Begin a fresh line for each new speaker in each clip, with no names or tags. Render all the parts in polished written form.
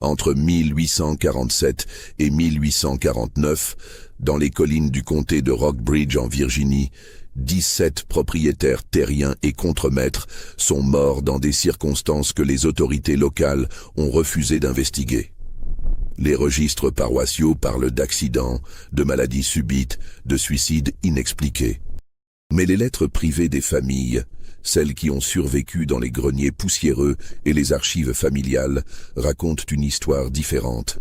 Entre 1847 et 1849, dans les collines du comté de Rockbridge en Virginie, 17 propriétaires terriens et contremaîtres sont morts dans des circonstances que les autorités locales ont refusé d'investiguer. Les registres paroissiaux parlent d'accidents, de maladies subites, de suicides inexpliqués. Mais les lettres privées des familles, celles qui ont survécu dans les greniers poussiéreux et les archives familiales, racontent une histoire différente.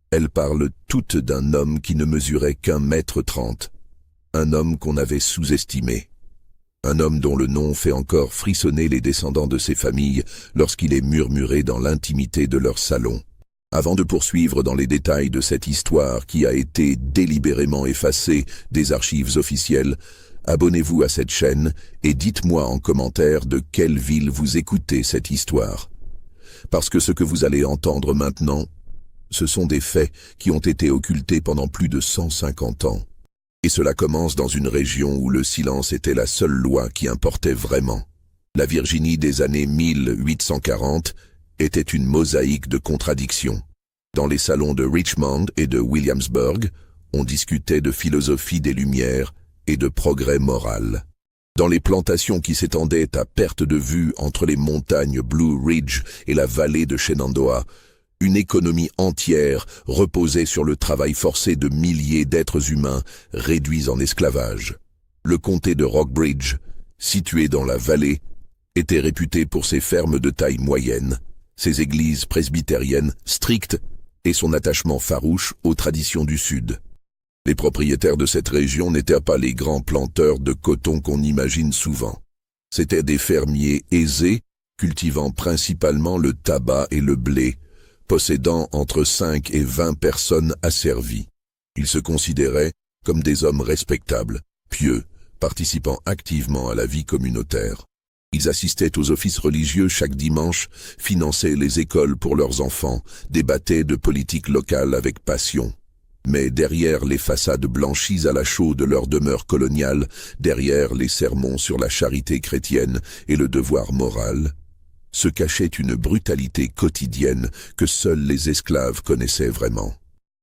Elles parlent toutes d'un homme qui ne mesurait qu'1,30 m, un homme qu'on avait sous-estimé. Un homme dont le nom fait encore frissonner les descendants de ses familles lorsqu'il est murmuré dans l'intimité de leur salon. Avant de poursuivre dans les détails de cette histoire qui a été délibérément effacée des archives officielles, abonnez-vous à cette chaîne et dites-moi en commentaire de quelle ville vous écoutez cette histoire. Parce que ce que vous allez entendre maintenant, ce sont des faits qui ont été occultés pendant plus de 150 ans. Et cela commence dans une région où le silence était la seule loi qui importait vraiment. La Virginie des années 1840 était une mosaïque de contradictions. Dans les salons de Richmond et de Williamsburg, on discutait de philosophie des Lumières et de progrès moral. Dans les plantations qui s'étendaient à perte de vue entre les montagnes Blue Ridge et la vallée de Shenandoah, une économie entière reposait sur le travail forcé de milliers d'êtres humains réduits en esclavage. Le comté de Rockbridge, situé dans la vallée, était réputé pour ses fermes de taille moyenne, ses églises presbytériennes strictes et son attachement farouche aux traditions du Sud. Les propriétaires de cette région n'étaient pas les grands planteurs de coton qu'on imagine souvent. C'étaient des fermiers aisés, cultivant principalement le tabac et le blé, possédant entre 5 et 20 personnes asservies. Ils se considéraient comme des hommes respectables, pieux, participant activement à la vie communautaire. Ils assistaient aux offices religieux chaque dimanche, finançaient les écoles pour leurs enfants, débattaient de politique locale avec passion. Mais derrière les façades blanchies à la chaux de leur demeure coloniale, derrière les sermons sur la charité chrétienne et le devoir moral, se cachait une brutalité quotidienne que seuls les esclaves connaissaient vraiment.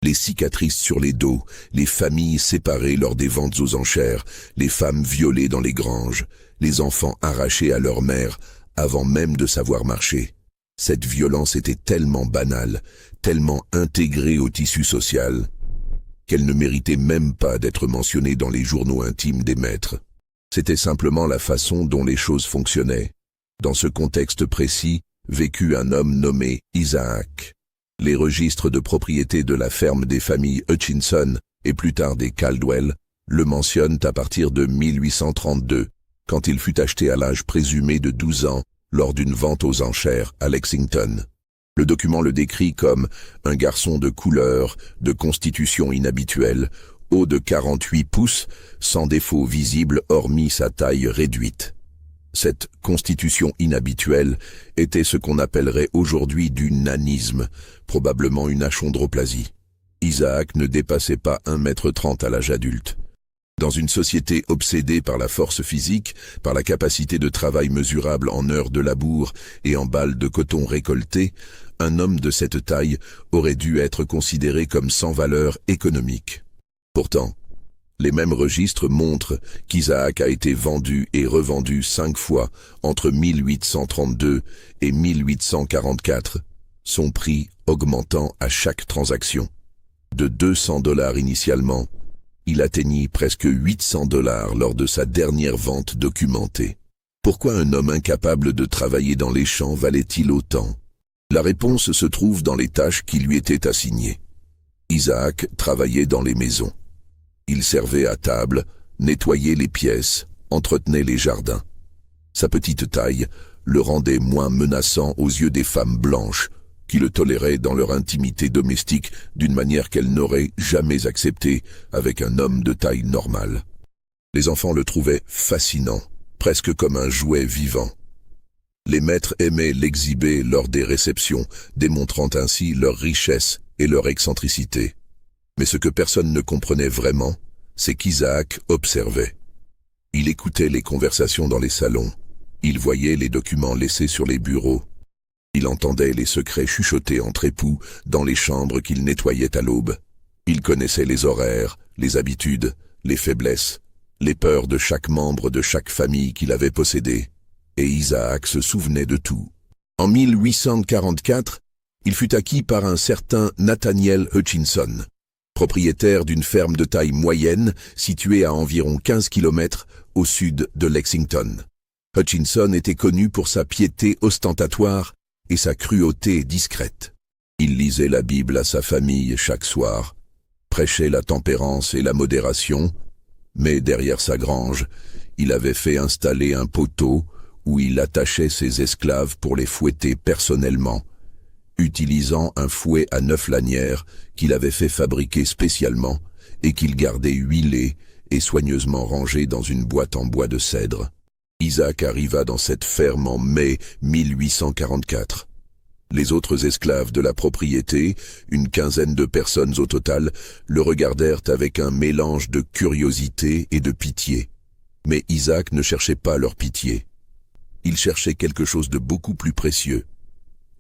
Les cicatrices sur les dos, les familles séparées lors des ventes aux enchères, les femmes violées dans les granges, les enfants arrachés à leur mère avant même de savoir marcher. Cette violence était tellement banale, tellement intégrée au tissu social, qu'elle ne méritait même pas d'être mentionnée dans les journaux intimes des maîtres. C'était simplement la façon dont les choses fonctionnaient. Dans ce contexte précis, vécut un homme nommé Isaac. Les registres de propriété de la ferme des familles Hutchinson et plus tard des Caldwell le mentionnent à partir de 1832, quand il fut acheté à l'âge présumé de 12 ans lors d'une vente aux enchères à Lexington. Le document le décrit comme un garçon de couleur, de constitution inhabituelle, haut de 48 pouces, sans défaut visible hormis sa taille réduite. Cette constitution inhabituelle était ce qu'on appellerait aujourd'hui du nanisme, probablement une achondroplasie. Isaac ne dépassait pas 1,30 m à l'âge adulte. Dans une société obsédée par la force physique, par la capacité de travail mesurable en heures de labour et en balles de coton récoltées, un homme de cette taille aurait dû être considéré comme sans valeur économique. Pourtant, les mêmes registres montrent qu'Isaac a été vendu et revendu 5 fois entre 1832 et 1844, son prix augmentant à chaque transaction. De 200 $ initialement, il atteignit presque 800 $ lors de sa dernière vente documentée. Pourquoi un homme incapable de travailler dans les champs valait-il autant? La réponse se trouve dans les tâches qui lui étaient assignées. Isaac travaillait dans les maisons. Il servait à table, nettoyait les pièces, entretenait les jardins. Sa petite taille le rendait moins menaçant aux yeux des femmes blanches, qui le toléraient dans leur intimité domestique d'une manière qu'elles n'auraient jamais acceptée avec un homme de taille normale. Les enfants le trouvaient fascinant, presque comme un jouet vivant. Les maîtres aimaient l'exhiber lors des réceptions, démontrant ainsi leur richesse et leur excentricité. Mais ce que personne ne comprenait vraiment, c'est qu'Isaac observait. Il écoutait les conversations dans les salons, il voyait les documents laissés sur les bureaux. Il entendait les secrets chuchotés entre époux dans les chambres qu'il nettoyait à l'aube. Il connaissait les horaires, les habitudes, les faiblesses, les peurs de chaque membre de chaque famille qu'il avait possédée. Et Isaac se souvenait de tout. En 1844, il fut acquis par un certain Nathaniel Hutchinson, propriétaire d'une ferme de taille moyenne située à environ 15 km au sud de Lexington. Hutchinson était connu pour sa piété ostentatoire et sa cruauté discrète. Il lisait la Bible à sa famille chaque soir, prêchait la tempérance et la modération, mais derrière sa grange, il avait fait installer un poteau où il attachait ses esclaves pour les fouetter personnellement, utilisant un fouet à 9 lanières qu'il avait fait fabriquer spécialement et qu'il gardait huilé et soigneusement rangé dans une boîte en bois de cèdre. Isaac arriva dans cette ferme en mai 1844. Les autres esclaves de la propriété, une quinzaine de personnes au total, le regardèrent avec un mélange de curiosité et de pitié. Mais Isaac ne cherchait pas leur pitié. Il cherchait quelque chose de beaucoup plus précieux,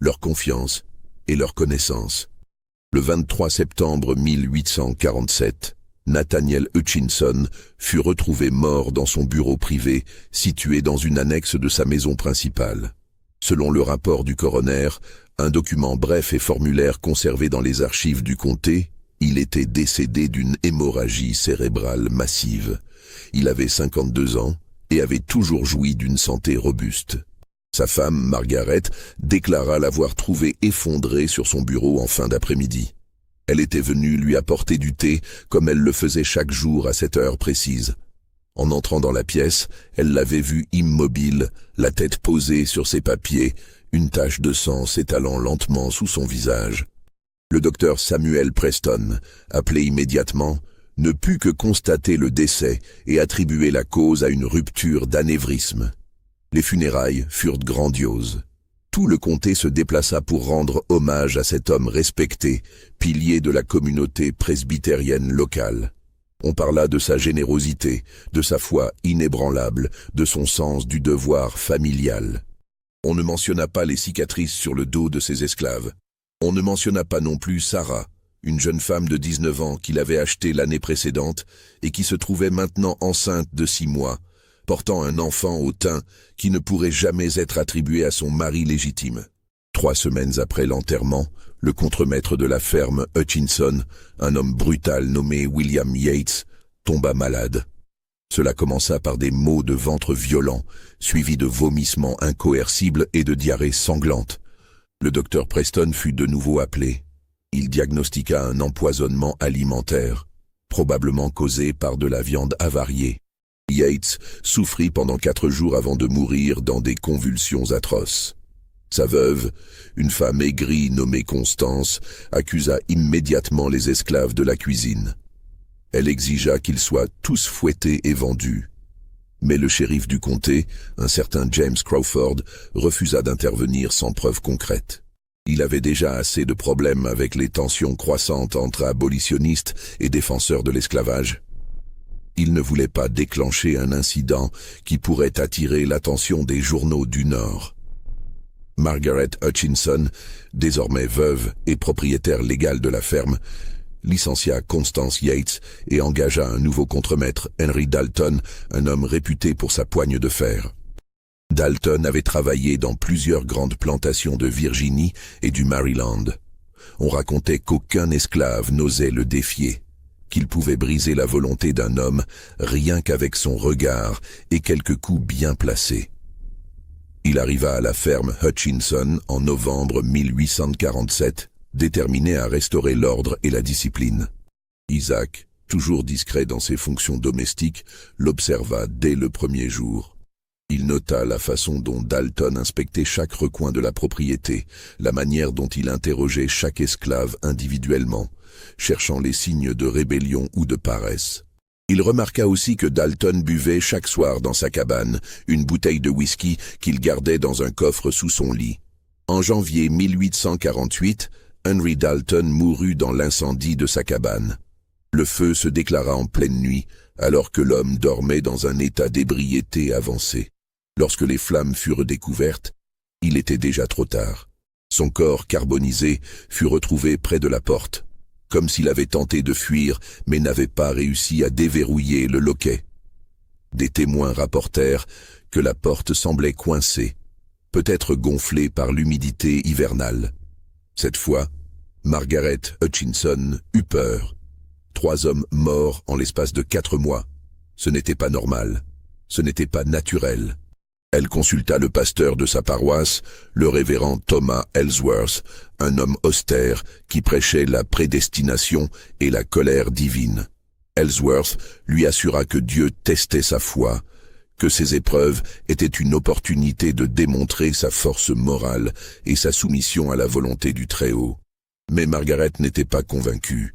leur confiance et leur connaissance. Le 23 septembre 1847, Nathaniel Hutchinson fut retrouvé mort dans son bureau privé, situé dans une annexe de sa maison principale. Selon le rapport du coroner, un document bref et formulaire conservé dans les archives du comté, il était décédé d'une hémorragie cérébrale massive. Il avait 52 ans et avait toujours joui d'une santé robuste. Sa femme, Margaret, déclara l'avoir trouvé effondré sur son bureau en fin d'après-midi. Elle était venue lui apporter du thé, comme elle le faisait chaque jour à cette heure précise. En entrant dans la pièce, elle l'avait vu immobile, la tête posée sur ses papiers, une tache de sang s'étalant lentement sous son visage. Le docteur Samuel Preston, appelé immédiatement, ne put que constater le décès et attribuer la cause à une rupture d'anévrisme. Les funérailles furent grandioses. Tout le comté se déplaça pour rendre hommage à cet homme respecté, pilier de la communauté presbytérienne locale. On parla de sa générosité, de sa foi inébranlable, de son sens du devoir familial. On ne mentionna pas les cicatrices sur le dos de ses esclaves. On ne mentionna pas non plus Sarah, une jeune femme de 19 ans qu'il avait achetée l'année précédente et qui se trouvait maintenant enceinte de 6 mois, portant un enfant au teint qui ne pourrait jamais être attribué à son mari légitime. 3 semaines après l'enterrement, le contremaître de la ferme Hutchinson, un homme brutal nommé William Yates, tomba malade. Cela commença par des maux de ventre violents, suivis de vomissements incoercibles et de diarrhées sanglantes. Le docteur Preston fut de nouveau appelé. Il diagnostiqua un empoisonnement alimentaire, probablement causé par de la viande avariée. Yates souffrit pendant 4 jours avant de mourir dans des convulsions atroces. Sa veuve, une femme aigrie nommée Constance, accusa immédiatement les esclaves de la cuisine. Elle exigea qu'ils soient tous fouettés et vendus. Mais le shérif du comté, un certain James Crawford, refusa d'intervenir sans preuve concrète. Il avait déjà assez de problèmes avec les tensions croissantes entre abolitionnistes et défenseurs de l'esclavage. Il ne voulait pas déclencher un incident qui pourrait attirer l'attention des journaux du Nord. Margaret Hutchinson, désormais veuve et propriétaire légale de la ferme, licencia Constance Yates et engagea un nouveau contremaître, Henry Dalton, un homme réputé pour sa poigne de fer. Dalton avait travaillé dans plusieurs grandes plantations de Virginie et du Maryland. On racontait qu'aucun esclave n'osait le défier, qu'il pouvait briser la volonté d'un homme rien qu'avec son regard et quelques coups bien placés. Il arriva à la ferme Hutchinson en novembre 1847, déterminé à restaurer l'ordre et la discipline. Isaac, toujours discret dans ses fonctions domestiques, l'observa dès le premier jour. Il nota la façon dont Dalton inspectait chaque recoin de la propriété, la manière dont il interrogeait chaque esclave individuellement, cherchant les signes de rébellion ou de paresse. Il remarqua aussi que Dalton buvait chaque soir dans sa cabane une bouteille de whisky qu'il gardait dans un coffre sous son lit. En janvier 1848, Henry Dalton mourut dans l'incendie de sa cabane. Le feu se déclara en pleine nuit, alors que l'homme dormait dans un état d'ébriété avancé. Lorsque les flammes furent découvertes, il était déjà trop tard. Son corps carbonisé fut retrouvé près de la porte, comme s'il avait tenté de fuir mais n'avait pas réussi à déverrouiller le loquet. Des témoins rapportèrent que la porte semblait coincée, peut-être gonflée par l'humidité hivernale. Cette fois, Margaret Hutchinson eut peur. 3 hommes morts en l'espace de 4 mois. Ce n'était pas normal. Ce n'était pas naturel. Elle consulta le pasteur de sa paroisse, le révérend Thomas Ellsworth, un homme austère qui prêchait la prédestination et la colère divine. Ellsworth lui assura que Dieu testait sa foi, que ces épreuves étaient une opportunité de démontrer sa force morale et sa soumission à la volonté du Très-Haut. Mais Margaret n'était pas convaincue.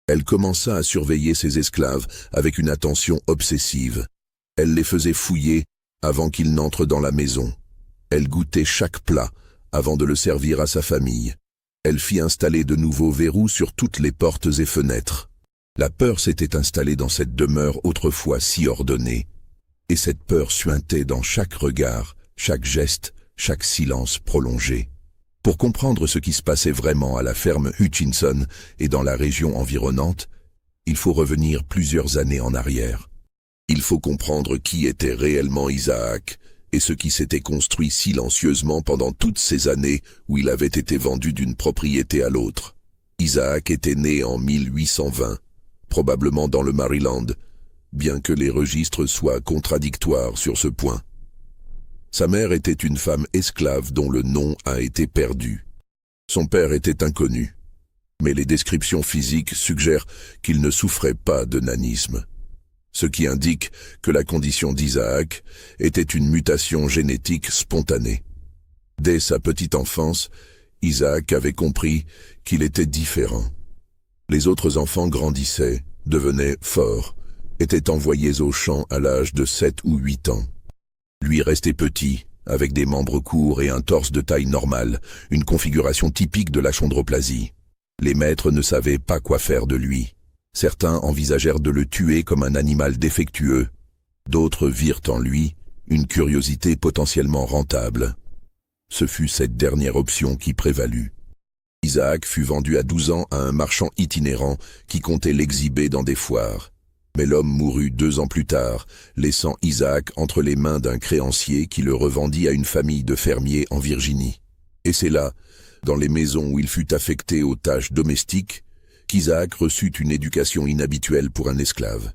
Elle commença à surveiller ses esclaves avec une attention obsessive. Elle les faisait fouiller avant qu'ils n'entrent dans la maison. Elle goûtait chaque plat avant de le servir à sa famille. Elle fit installer de nouveaux verrous sur toutes les portes et fenêtres. La peur s'était installée dans cette demeure autrefois si ordonnée, et cette peur suintait dans chaque regard, chaque geste, chaque silence prolongé. Pour comprendre ce qui se passait vraiment à la ferme Hutchinson et dans la région environnante, il faut revenir plusieurs années en arrière. Il faut comprendre qui était réellement Isaac et ce qui s'était construit silencieusement pendant toutes ces années où il avait été vendu d'une propriété à l'autre. Isaac était né en 1820, probablement dans le Maryland, bien que les registres soient contradictoires sur ce point. Sa mère était une femme esclave dont le nom a été perdu. Son père était inconnu, mais les descriptions physiques suggèrent qu'il ne souffrait pas de nanisme, ce qui indique que la condition d'Isaac était une mutation génétique spontanée. Dès sa petite enfance, Isaac avait compris qu'il était différent. Les autres enfants grandissaient, devenaient forts, étaient envoyés au champ à l'âge de 7 ou 8 ans. Lui restait petit, avec des membres courts et un torse de taille normale, une configuration typique de l'achondroplasie. Les maîtres ne savaient pas quoi faire de lui. Certains envisagèrent de le tuer comme un animal défectueux. D'autres virent en lui une curiosité potentiellement rentable. Ce fut cette dernière option qui prévalut. Isaac fut vendu à 12 ans à un marchand itinérant qui comptait l'exhiber dans des foires. Mais l'homme mourut 2 ans plus tard, laissant Isaac entre les mains d'un créancier qui le revendit à une famille de fermiers en Virginie. Et c'est là, dans les maisons où il fut affecté aux tâches domestiques, qu'Isaac reçut une éducation inhabituelle pour un esclave.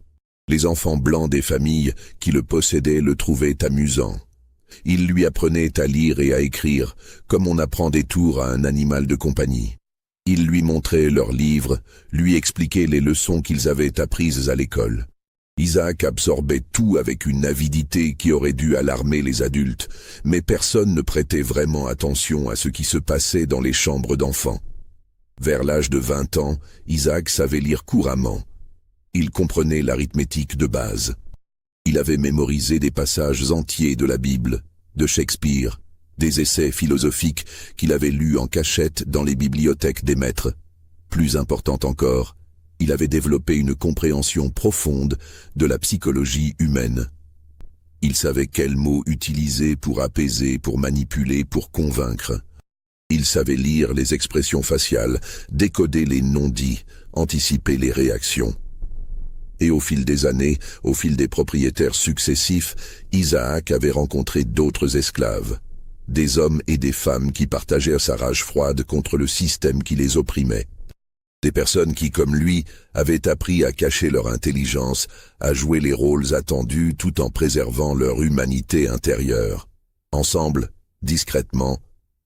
Les enfants blancs des familles qui le possédaient le trouvaient amusant. Ils lui apprenaient à lire et à écrire, comme on apprend des tours à un animal de compagnie. Ils lui montraient leurs livres, lui expliquaient les leçons qu'ils avaient apprises à l'école. Isaac absorbait tout avec une avidité qui aurait dû alarmer les adultes, mais personne ne prêtait vraiment attention à ce qui se passait dans les chambres d'enfants. Vers l'âge de 20 ans, Isaac savait lire couramment. Il comprenait l'arithmétique de base. Il avait mémorisé des passages entiers de la Bible, de Shakespeare, des essais philosophiques qu'il avait lus en cachette dans les bibliothèques des maîtres. Plus important encore, il avait développé une compréhension profonde de la psychologie humaine. Il savait quels mots utiliser pour apaiser, pour manipuler, pour convaincre. Il savait lire les expressions faciales, décoder les non-dits, anticiper les réactions. Et au fil des années, au fil des propriétaires successifs, Isaac avait rencontré d'autres esclaves. Des hommes et des femmes qui partagèrent sa rage froide contre le système qui les opprimait. Des personnes qui, comme lui, avaient appris à cacher leur intelligence, à jouer les rôles attendus tout en préservant leur humanité intérieure. Ensemble, discrètement,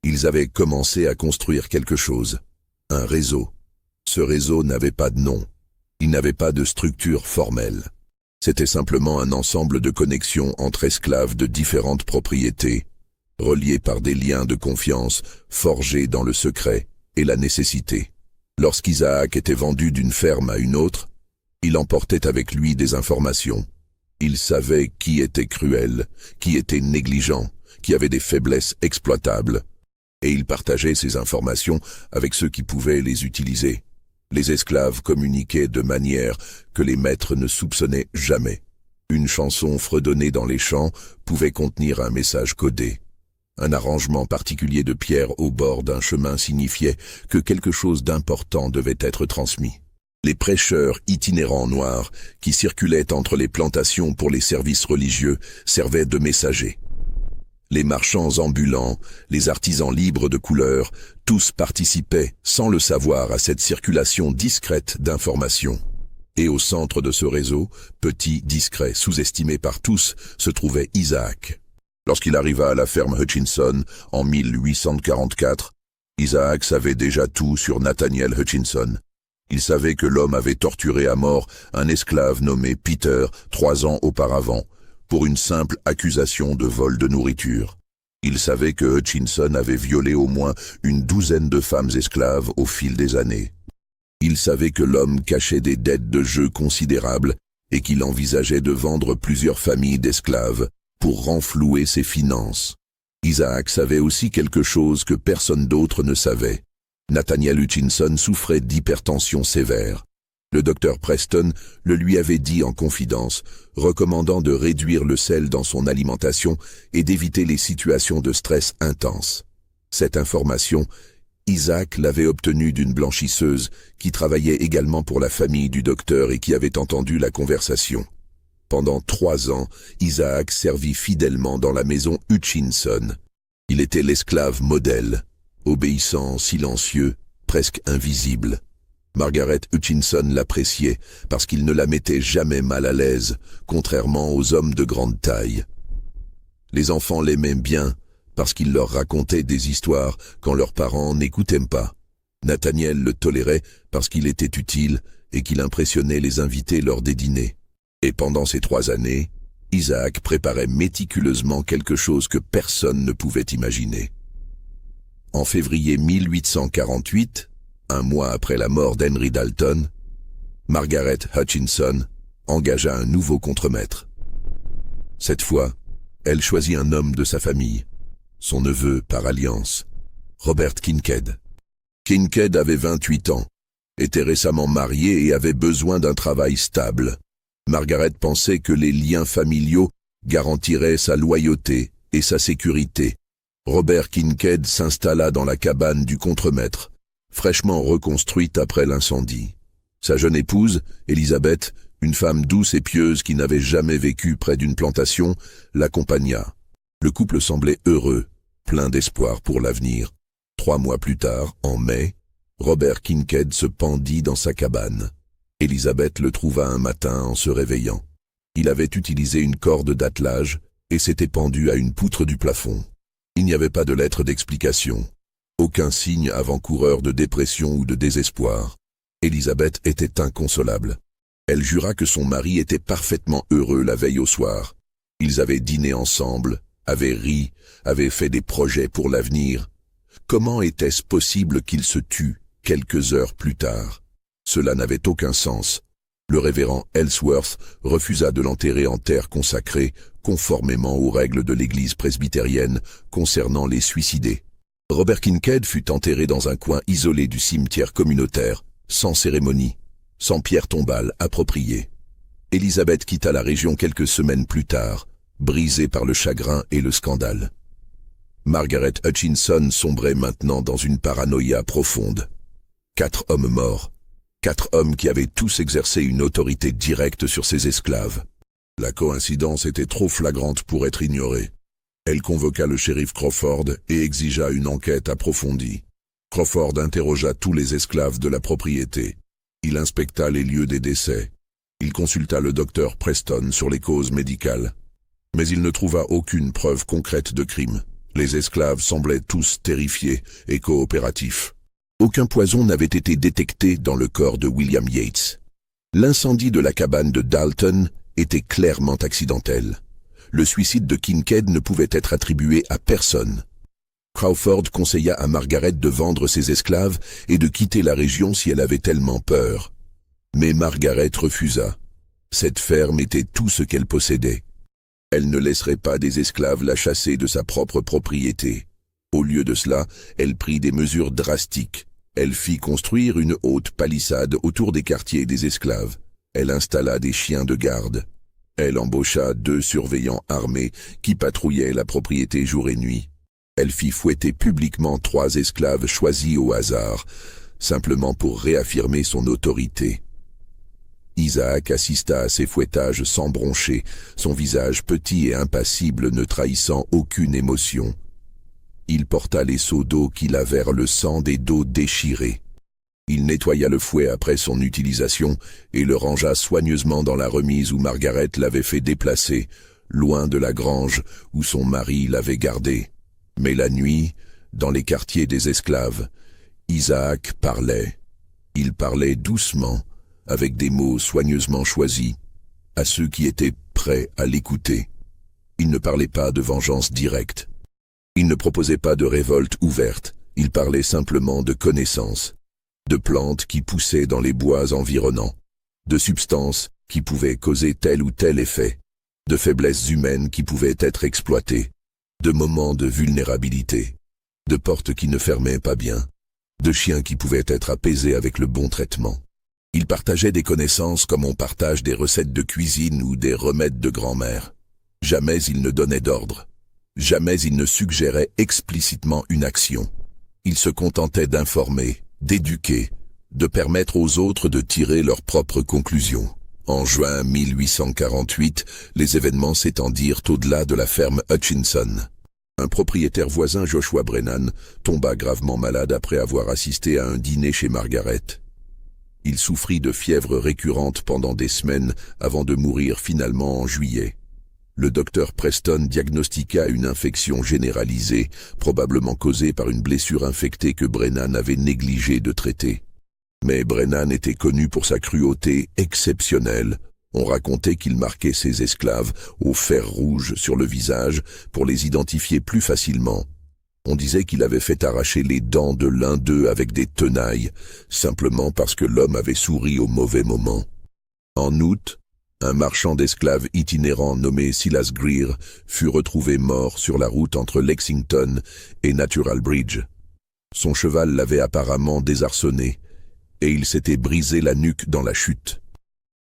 ils avaient commencé à construire quelque chose. Un réseau. Ce réseau n'avait pas de nom. Il n'avait pas de structure formelle. C'était simplement un ensemble de connexions entre esclaves de différentes propriétés, reliés par des liens de confiance forgés dans le secret et la nécessité. Lorsqu'Isaac était vendu d'une ferme à une autre, il emportait avec lui des informations. Il savait qui était cruel, qui était négligent, qui avait des faiblesses exploitables, et il partageait ces informations avec ceux qui pouvaient les utiliser. Les esclaves communiquaient de manière que les maîtres ne soupçonnaient jamais. Une chanson fredonnée dans les champs pouvait contenir un message codé. Un arrangement particulier de pierre au bord d'un chemin signifiait que quelque chose d'important devait être transmis. Les prêcheurs itinérants noirs qui circulaient entre les plantations pour les services religieux servaient de messagers. Les marchands ambulants, les artisans libres de couleur, tous participaient, sans le savoir, à cette circulation discrète d'informations. Et au centre de ce réseau, petit, discret, sous-estimé par tous, se trouvait Isaac. Lorsqu'il arriva à la ferme Hutchinson en 1844, Isaac savait déjà tout sur Nathaniel Hutchinson. Il savait que l'homme avait torturé à mort un esclave nommé Peter 3 ans auparavant, pour une simple accusation de vol de nourriture. Il savait que Hutchinson avait violé au moins une douzaine de femmes esclaves au fil des années. Il savait que l'homme cachait des dettes de jeu considérables et qu'il envisageait de vendre plusieurs familles d'esclaves pour renflouer ses finances. Isaac savait aussi quelque chose que personne d'autre ne savait. Nathaniel Hutchinson souffrait d'hypertension sévère. Le docteur Preston le lui avait dit en confidence, recommandant de réduire le sel dans son alimentation et d'éviter les situations de stress intense. Cette information, Isaac l'avait obtenue d'une blanchisseuse qui travaillait également pour la famille du docteur et qui avait entendu la conversation. Pendant 3 ans, Isaac servit fidèlement dans la maison Hutchinson. Il était l'esclave modèle, obéissant, silencieux, presque invisible. Margaret Hutchinson l'appréciait parce qu'il ne la mettait jamais mal à l'aise, contrairement aux hommes de grande taille. Les enfants l'aimaient bien parce qu'il leur racontait des histoires quand leurs parents n'écoutaient pas. Nathaniel le tolérait parce qu'il était utile et qu'il impressionnait les invités lors des dîners. Et pendant ces 3 années, Isaac préparait méticuleusement quelque chose que personne ne pouvait imaginer. En février 1848, un mois après la mort d'Henry Dalton, Margaret Hutchinson engagea un nouveau contremaître. Cette fois, elle choisit un homme de sa famille, son neveu par alliance, Robert Kincaid. Kincaid avait 28 ans, était récemment marié et avait besoin d'un travail stable. Margaret pensait que les liens familiaux garantiraient sa loyauté et sa sécurité. Robert Kincaid s'installa dans la cabane du contremaître, fraîchement reconstruite après l'incendie. Sa jeune épouse, Elizabeth, une femme douce et pieuse qui n'avait jamais vécu près d'une plantation, l'accompagna. Le couple semblait heureux, plein d'espoir pour l'avenir. 3 mois plus tard, en mai, Robert Kincaid se pendit dans sa cabane. Elizabeth le trouva un matin en se réveillant. Il avait utilisé une corde d'attelage et s'était pendu à une poutre du plafond. Il n'y avait pas de lettre d'explication, aucun signe avant-coureur de dépression ou de désespoir. Elizabeth était inconsolable. Elle jura que son mari était parfaitement heureux la veille au soir. Ils avaient dîné ensemble, avaient ri, avaient fait des projets pour l'avenir. Comment était-ce possible qu'il se tue quelques heures plus tard? Cela n'avait aucun sens. Le révérend Ellsworth refusa de l'enterrer en terre consacrée, conformément aux règles de l'église presbytérienne concernant les suicidés. Robert Kincaid fut enterré dans un coin isolé du cimetière communautaire, sans cérémonie, sans pierre tombale appropriée. Elizabeth quitta la région quelques semaines plus tard, brisée par le chagrin et le scandale. Margaret Hutchinson sombrait maintenant dans une paranoïa profonde. 4 hommes morts. 4 hommes qui avaient tous exercé une autorité directe sur ses esclaves. La coïncidence était trop flagrante pour être ignorée. Elle convoqua le shérif Crawford et exigea une enquête approfondie. Crawford interrogea tous les esclaves de la propriété. Il inspecta les lieux des décès. Il consulta le docteur Preston sur les causes médicales. Mais il ne trouva aucune preuve concrète de crime. Les esclaves semblaient tous terrifiés et coopératifs. Aucun poison n'avait été détecté dans le corps de William Yates. L'incendie de la cabane de Dalton était clairement accidentel. Le suicide de Kincaid ne pouvait être attribué à personne. Crawford conseilla à Margaret de vendre ses esclaves et de quitter la région si elle avait tellement peur. Mais Margaret refusa. Cette ferme était tout ce qu'elle possédait. Elle ne laisserait pas des esclaves la chasser de sa propre propriété. Au lieu de cela, elle prit des mesures drastiques. Elle fit construire une haute palissade autour des quartiers des esclaves. Elle installa des chiens de garde. Elle embaucha 2 surveillants armés qui patrouillaient la propriété jour et nuit. Elle fit fouetter publiquement 3 esclaves choisis au hasard, simplement pour réaffirmer son autorité. Isaac assista à ces fouettages sans broncher, son visage petit et impassible ne trahissant aucune émotion. Il porta les seaux d'eau qui lavèrent le sang des dos déchirés. Il nettoya le fouet après son utilisation et le rangea soigneusement dans la remise où Margaret l'avait fait déplacer, loin de la grange où son mari l'avait gardé. Mais la nuit, dans les quartiers des esclaves, Isaac parlait. Il parlait doucement, avec des mots soigneusement choisis, à ceux qui étaient prêts à l'écouter. Il ne parlait pas de vengeance directe. Il ne proposait pas de révolte ouverte, il parlait simplement de connaissances, de plantes qui poussaient dans les bois environnants, de substances qui pouvaient causer tel ou tel effet, de faiblesses humaines qui pouvaient être exploitées, de moments de vulnérabilité, de portes qui ne fermaient pas bien, de chiens qui pouvaient être apaisés avec le bon traitement. Il partageait des connaissances comme on partage des recettes de cuisine ou des remèdes de grand-mère. Jamais il ne donnait d'ordre. Jamais il ne suggérait explicitement une action. Il se contentait d'informer, d'éduquer, de permettre aux autres de tirer leurs propres conclusions. En juin 1848, les événements s'étendirent au-delà de la ferme Hutchinson. Un propriétaire voisin, Joshua Brennan, tomba gravement malade après avoir assisté à un dîner chez Margaret. Il souffrit de fièvre récurrente pendant des semaines avant de mourir finalement en juillet. Le docteur Preston diagnostiqua une infection généralisée, probablement causée par une blessure infectée que Brennan avait négligé de traiter. Mais Brennan était connu pour sa cruauté exceptionnelle. On racontait qu'il marquait ses esclaves au fer rouge sur le visage pour les identifier plus facilement. On disait qu'il avait fait arracher les dents de l'un d'eux avec des tenailles, simplement parce que l'homme avait souri au mauvais moment. En août, un marchand d'esclaves itinérant nommé Silas Greer fut retrouvé mort sur la route entre Lexington et Natural Bridge. Son cheval l'avait apparemment désarçonné, et il s'était brisé la nuque dans la chute.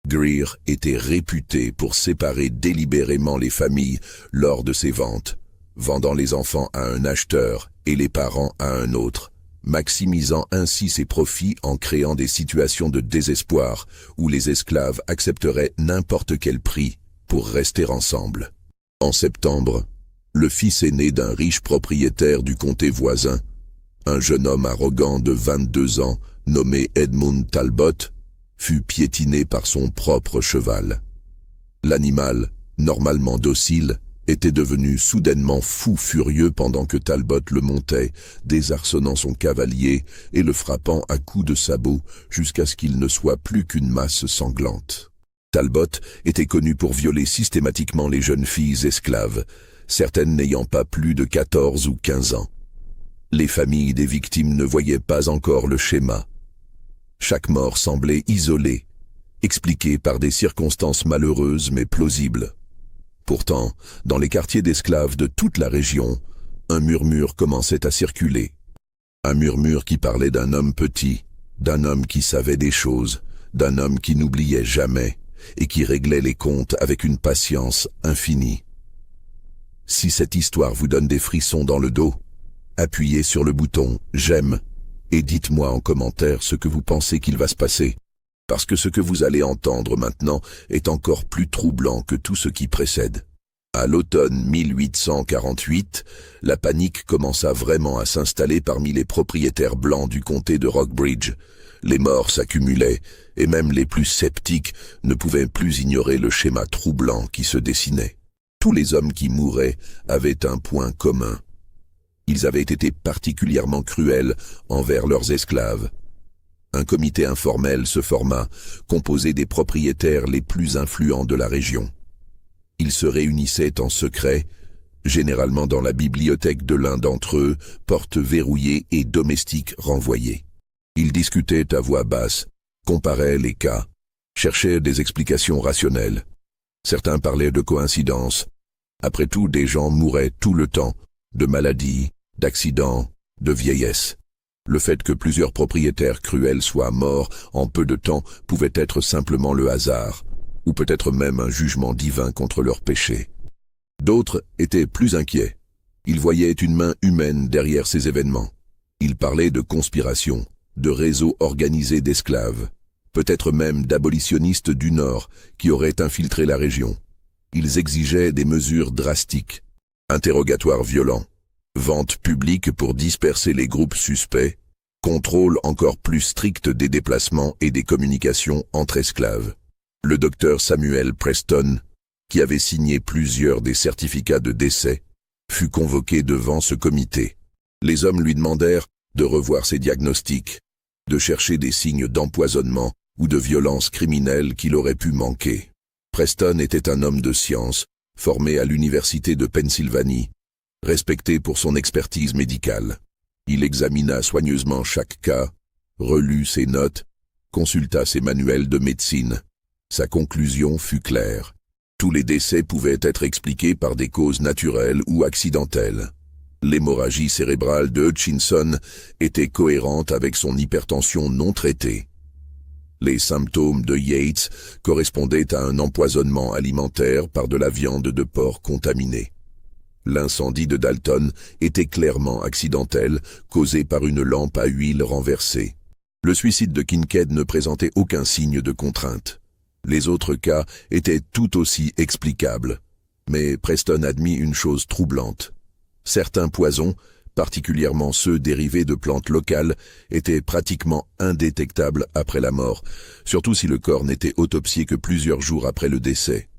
Greer était réputé pour séparer délibérément les familles lors de ses ventes, vendant les enfants à un acheteur et les parents à un autre, maximisant ainsi ses profits en créant des situations de désespoir où les esclaves accepteraient n'importe quel prix pour rester ensemble. En septembre, le fils aîné d'un riche propriétaire du comté voisin, un jeune homme arrogant de 22 ans nommé Edmund Talbot, fut piétiné par son propre cheval. L'animal, normalement docile, était devenu soudainement fou furieux pendant que Talbot le montait, désarçonnant son cavalier et le frappant à coups de sabot jusqu'à ce qu'il ne soit plus qu'une masse sanglante. Talbot était connu pour violer systématiquement les jeunes filles esclaves, certaines n'ayant pas plus de 14 ou 15 ans. Les familles des victimes ne voyaient pas encore le schéma. Chaque mort semblait isolée, expliquée par des circonstances malheureuses mais plausibles. Pourtant, dans les quartiers d'esclaves de toute la région, un murmure commençait à circuler. Un murmure qui parlait d'un homme petit, d'un homme qui savait des choses, d'un homme qui n'oubliait jamais et qui réglait les comptes avec une patience infinie. Si cette histoire vous donne des frissons dans le dos, appuyez sur le bouton « J'aime » et dites-moi en commentaire ce que vous pensez qu'il va se passer. Parce que ce que vous allez entendre maintenant est encore plus troublant que tout ce qui précède. À l'automne 1848, la panique commença vraiment à s'installer parmi les propriétaires blancs du comté de Rockbridge. Les morts s'accumulaient, et même les plus sceptiques ne pouvaient plus ignorer le schéma troublant qui se dessinait. Tous les hommes qui mouraient avaient un point commun. Ils avaient été particulièrement cruels envers leurs esclaves. Un comité informel se forma, composé des propriétaires les plus influents de la région. Ils se réunissaient en secret, généralement dans la bibliothèque de l'un d'entre eux, porte verrouillée et domestiques renvoyés. Ils discutaient à voix basse, comparaient les cas, cherchaient des explications rationnelles. Certains parlaient de coïncidences. Après tout, des gens mouraient tout le temps, de maladies, d'accidents, de vieillesse. Le fait que plusieurs propriétaires cruels soient morts en peu de temps pouvait être simplement le hasard, ou peut-être même un jugement divin contre leurs péchés. D'autres étaient plus inquiets. Il voyait une main humaine derrière ces événements. Il parlait de conspiration, de réseaux organisés d'esclaves, peut-être même d'abolitionnistes du Nord qui auraient infiltré la région. Ils exigeaient des mesures drastiques, interrogatoires violents, vente publique pour disperser les groupes suspects, contrôle encore plus strict des déplacements et des communications entre esclaves. Le docteur Samuel Preston, qui avait signé plusieurs des certificats de décès, fut convoqué devant ce comité. Les hommes lui demandèrent de revoir ses diagnostics, de chercher des signes d'empoisonnement ou de violence criminelle qu'il aurait pu manquer. Preston était un homme de science, formé à l'université de Pennsylvanie, respecté pour son expertise médicale. Il examina soigneusement chaque cas, relut ses notes, consulta ses manuels de médecine. Sa conclusion fut claire. Tous les décès pouvaient être expliqués par des causes naturelles ou accidentelles. L'hémorragie cérébrale de Hutchinson était cohérente avec son hypertension non traitée. Les symptômes de Yates correspondaient à un empoisonnement alimentaire par de la viande de porc contaminée. L'incendie de Dalton était clairement accidentel, causé par une lampe à huile renversée. Le suicide de Kincaid ne présentait aucun signe de contrainte. Les autres cas étaient tout aussi explicables. Mais Preston admit une chose troublante. Certains poisons, particulièrement ceux dérivés de plantes locales, étaient pratiquement indétectables après la mort, surtout si le corps n'était autopsié que plusieurs jours après le décès.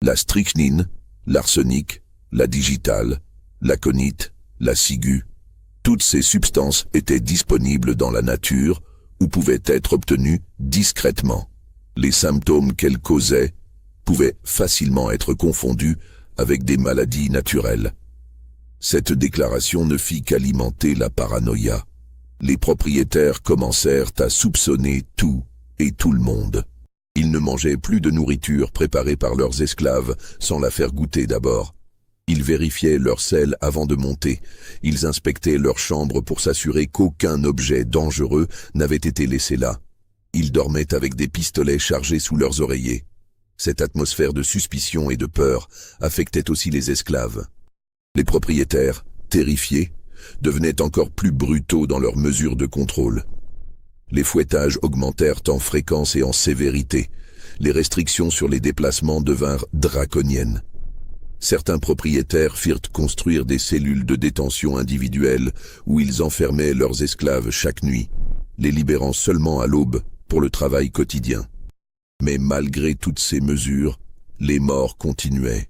La strychnine, l'arsenic, la digitale, l'aconite, la ciguë, toutes ces substances étaient disponibles dans la nature ou pouvaient être obtenues discrètement. Les symptômes qu'elles causaient pouvaient facilement être confondus avec des maladies naturelles. Cette déclaration ne fit qu'alimenter la paranoïa. Les propriétaires commencèrent à soupçonner tout et tout le monde. Ils ne mangeaient plus de nourriture préparée par leurs esclaves sans la faire goûter d'abord. Ils vérifiaient leur sel avant de monter. Ils inspectaient leurs chambres pour s'assurer qu'aucun objet dangereux n'avait été laissé là. Ils dormaient avec des pistolets chargés sous leurs oreillers. Cette atmosphère de suspicion et de peur affectait aussi les esclaves. Les propriétaires, terrifiés, devenaient encore plus brutaux dans leurs mesures de contrôle. Les fouettages augmentèrent en fréquence et en sévérité. Les restrictions sur les déplacements devinrent draconiennes. Certains propriétaires firent construire des cellules de détention individuelles où ils enfermaient leurs esclaves chaque nuit, les libérant seulement à l'aube pour le travail quotidien. Mais malgré toutes ces mesures, les morts continuaient.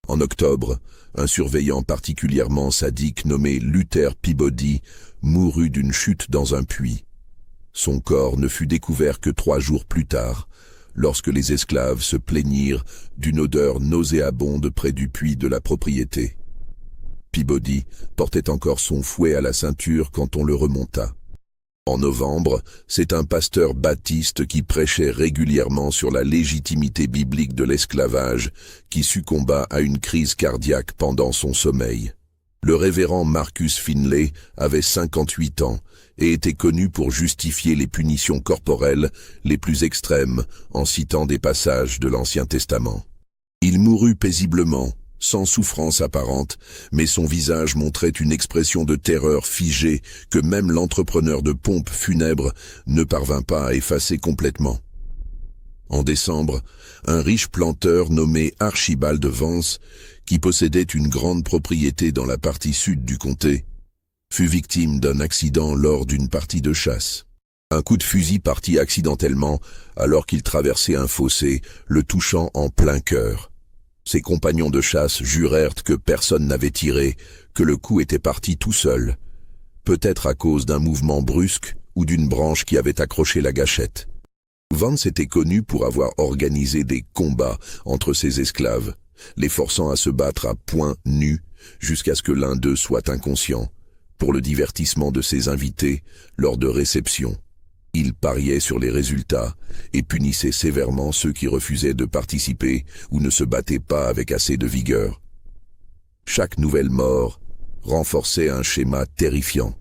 En octobre, un surveillant particulièrement sadique nommé Luther Peabody mourut d'une chute dans un puits. Son corps ne fut découvert que 3 jours plus tard, lorsque les esclaves se plaignirent d'une odeur nauséabonde près du puits de la propriété. Peabody portait encore son fouet à la ceinture quand on le remonta. En novembre, c'est un pasteur baptiste qui prêchait régulièrement sur la légitimité biblique de l'esclavage qui succomba à une crise cardiaque pendant son sommeil. Le révérend Marcus Finlay avait 58 ans et était connu pour justifier les punitions corporelles les plus extrêmes en citant des passages de l'Ancien Testament. Il mourut paisiblement, sans souffrance apparente, mais son visage montrait une expression de terreur figée que même l'entrepreneur de pompes funèbres ne parvint pas à effacer complètement. En décembre, un riche planteur nommé Archibald Vance, qui possédait une grande propriété dans la partie sud du comté, fut victime d'un accident lors d'une partie de chasse. Un coup de fusil partit accidentellement alors qu'il traversait un fossé, le touchant en plein cœur. Ses compagnons de chasse jurèrent que personne n'avait tiré, que le coup était parti tout seul, peut-être à cause d'un mouvement brusque ou d'une branche qui avait accroché la gâchette. Vance était connu pour avoir organisé des combats entre ses esclaves, les forçant à se battre à poings nus jusqu'à ce que l'un d'eux soit inconscient, pour le divertissement de ses invités lors de réceptions. Il pariait sur les résultats et punissait sévèrement ceux qui refusaient de participer ou ne se battaient pas avec assez de vigueur. Chaque nouvelle mort renforçait un schéma terrifiant.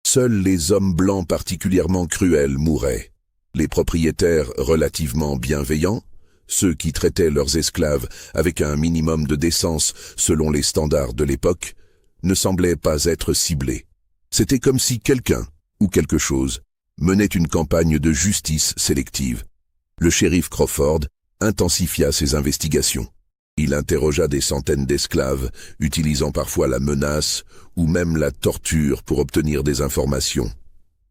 Seuls les hommes blancs particulièrement cruels mouraient. Les propriétaires relativement bienveillants, ceux qui traitaient leurs esclaves avec un minimum de décence selon les standards de l'époque, ne semblait pas être ciblé. C'était comme si quelqu'un, ou quelque chose, menait une campagne de justice sélective. Le shérif Crawford intensifia ses investigations. Il interrogea des centaines d'esclaves, utilisant parfois la menace ou même la torture pour obtenir des informations.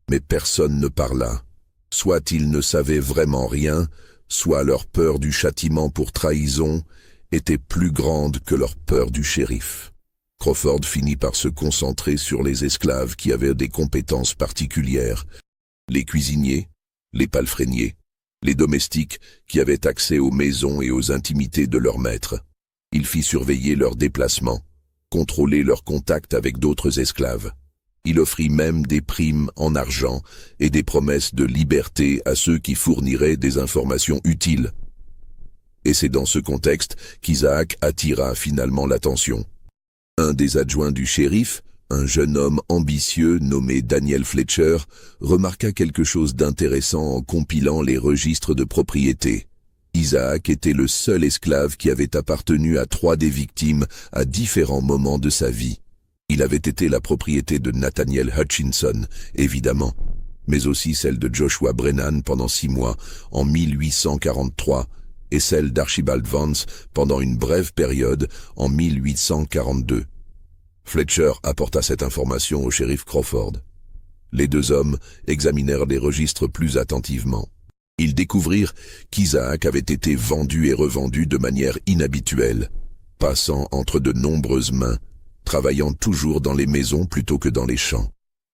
Mais personne ne parla. Soit ils ne savaient vraiment rien, soit leur peur du châtiment pour trahison était plus grande que leur peur du shérif. Crawford finit par se concentrer sur les esclaves qui avaient des compétences particulières, les cuisiniers, les palefreniers, les domestiques qui avaient accès aux maisons et aux intimités de leurs maîtres. Il fit surveiller leurs déplacements, contrôler leurs contacts avec d'autres esclaves. Il offrit même des primes en argent et des promesses de liberté à ceux qui fourniraient des informations utiles. Et c'est dans ce contexte qu'Isaac attira finalement l'attention. Un des adjoints du shérif, un jeune homme ambitieux nommé Daniel Fletcher, remarqua quelque chose d'intéressant en compilant les registres de propriété. Isaac était le seul esclave qui avait appartenu à 3 des victimes à différents moments de sa vie. Il avait été la propriété de Nathaniel Hutchinson, évidemment, mais aussi celle de Joshua Brennan pendant 6 mois, en 1843, et celle d'Archibald Vance pendant une brève période, en 1842. Fletcher apporta cette information au shérif Crawford. Les 2 hommes examinèrent les registres plus attentivement. Ils découvrirent qu'Isaac avait été vendu et revendu de manière inhabituelle, passant entre de nombreuses mains, travaillant toujours dans les maisons plutôt que dans les champs.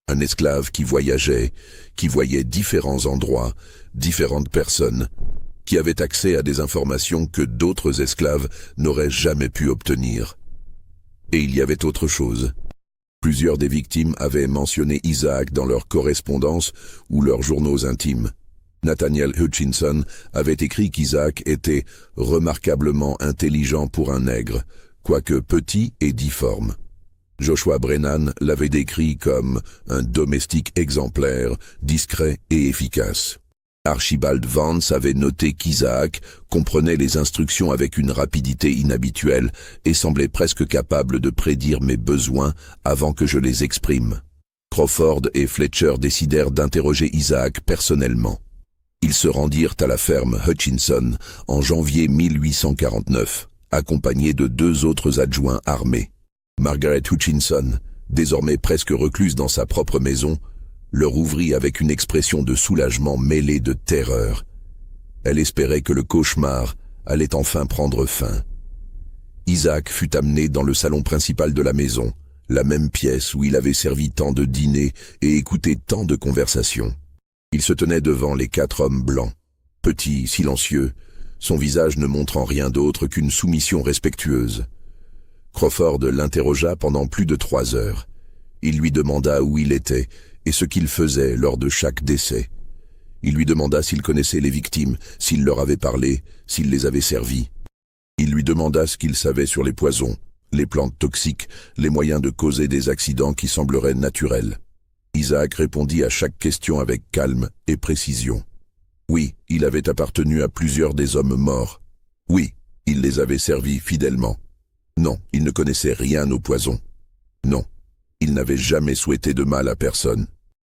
Un esclave qui voyageait, qui voyait différents endroits, différentes personnes, qui avait accès à des informations que d'autres esclaves n'auraient jamais pu obtenir. Et il y avait autre chose. Plusieurs des victimes avaient mentionné Isaac dans leurs correspondances ou leurs journaux intimes. Nathaniel Hutchinson avait écrit qu'Isaac était remarquablement intelligent pour un nègre, quoique petit et difforme. Joshua Brennan l'avait décrit comme un domestique exemplaire, discret et efficace. Archibald Vance avait noté qu'Isaac comprenait les instructions avec une rapidité inhabituelle et semblait presque capable de prédire mes besoins avant que je les exprime. Crawford et Fletcher décidèrent d'interroger Isaac personnellement. Ils se rendirent à la ferme Hutchinson en janvier 1849, accompagnés de 2 autres adjoints armés. Margaret Hutchinson, désormais presque recluse dans sa propre maison, leur ouvrit avec une expression de soulagement mêlée de terreur. Elle espérait que le cauchemar allait enfin prendre fin. Isaac fut amené dans le salon principal de la maison, la même pièce où il avait servi tant de dîners et écouté tant de conversations. Il se tenait devant les 4 hommes blancs, petit, silencieux, son visage ne montrant rien d'autre qu'une soumission respectueuse. Crawford l'interrogea pendant plus de 3 heures. Il lui demanda où il était et ce qu'il faisait lors de chaque décès. Il lui demanda s'il connaissait les victimes, s'il leur avait parlé, s'il les avait servies. Il lui demanda ce qu'il savait sur les poisons, les plantes toxiques, les moyens de causer des accidents qui sembleraient naturels. Isaac répondit à chaque question avec calme et précision. Oui, il avait appartenu à plusieurs des hommes morts. Oui, il les avait servis fidèlement. Non, il ne connaissait rien aux poisons. Non, il n'avait jamais souhaité de mal à personne.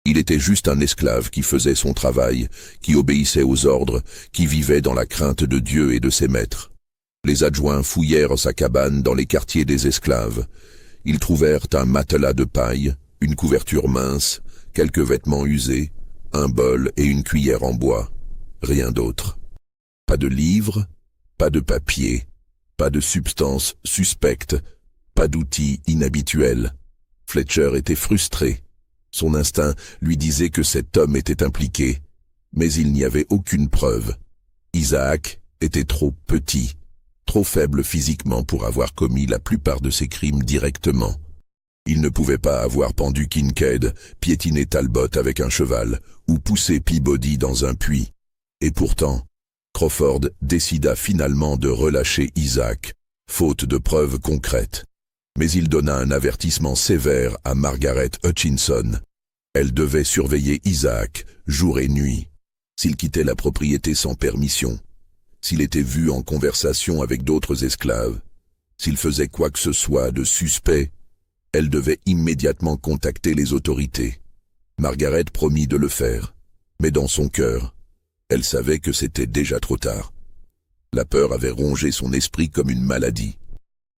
Il était juste un esclave qui faisait son travail, qui obéissait aux ordres, qui vivait dans la crainte de Dieu et de ses maîtres. Les adjoints fouillèrent sa cabane dans les quartiers des esclaves. Ils trouvèrent un matelas de paille, une couverture mince, quelques vêtements usés, un bol et une cuillère en bois. Rien d'autre. Pas de livres, pas de papier, pas de substances suspectes, pas d'outils inhabituels. Fletcher était frustré. Son instinct lui disait que cet homme était impliqué, mais il n'y avait aucune preuve. Isaac était trop petit, trop faible physiquement pour avoir commis la plupart de ses crimes directement. Il ne pouvait pas avoir pendu Kincaid, piétiné Talbot avec un cheval, ou poussé Peabody dans un puits. Et pourtant, Crawford décida finalement de relâcher Isaac, faute de preuves concrètes. Mais il donna un avertissement sévère à Margaret Hutchinson. Elle devait surveiller Isaac, jour et nuit. S'il quittait la propriété sans permission, s'il était vu en conversation avec d'autres esclaves, s'il faisait quoi que ce soit de suspect, Elle devait immédiatement contacter les autorités. Margaret promit de le faire, mais dans son cœur, elle savait que c'était déjà trop tard. La peur avait rongé son esprit comme une maladie.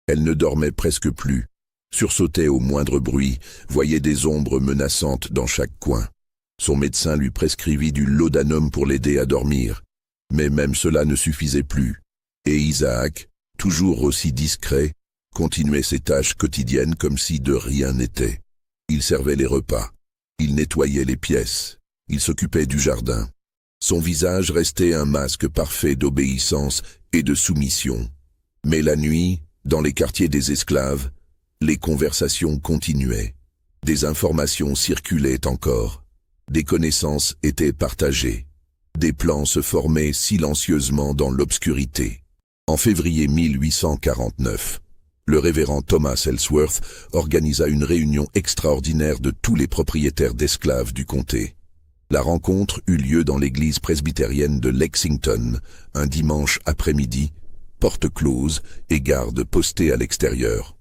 Elle ne dormait presque plus, sursautait au moindre bruit, voyait des ombres menaçantes dans chaque coin. Son médecin lui prescrivit du laudanum pour l'aider à dormir, mais même cela ne suffisait plus, et Isaac, toujours aussi discret, continuait ses tâches quotidiennes comme si de rien n'était. Il servait les repas, il nettoyait les pièces, il s'occupait du jardin. Son visage restait un masque parfait d'obéissance et de soumission. Mais la nuit, dans les quartiers des esclaves, les conversations continuaient. Des informations circulaient encore. Des connaissances étaient partagées. Des plans se formaient silencieusement dans l'obscurité. En février 1849, le révérend Thomas Ellsworth organisa une réunion extraordinaire de tous les propriétaires d'esclaves du comté. La rencontre eut lieu dans l'église presbytérienne de Lexington, un dimanche après-midi, porte close et garde postés à l'extérieur.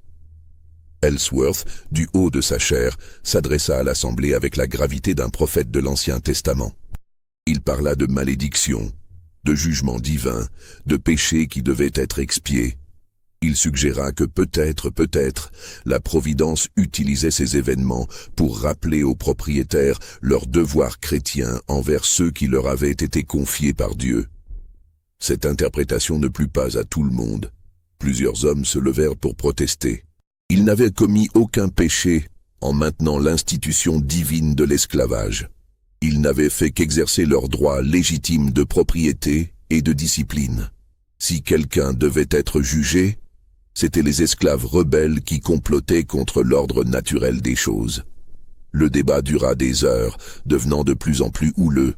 Ellsworth, du haut de sa chaire, s'adressa à l'assemblée avec la gravité d'un prophète de l'Ancien Testament. Il parla de malédiction, de jugement divin, de péchés qui devaient être expiés. Il suggéra que peut-être, la Providence utilisait ces événements pour rappeler aux propriétaires leur devoir chrétien envers ceux qui leur avaient été confiés par Dieu. Cette interprétation ne plut pas à tout le monde. Plusieurs hommes se levèrent pour protester. Ils n'avaient commis aucun péché en maintenant l'institution divine de l'esclavage. Ils n'avaient fait qu'exercer leur droit légitime de propriété et de discipline. Si quelqu'un devait être jugé, c'étaient les esclaves rebelles qui complotaient contre l'ordre naturel des choses. Le débat dura des heures, devenant de plus en plus houleux.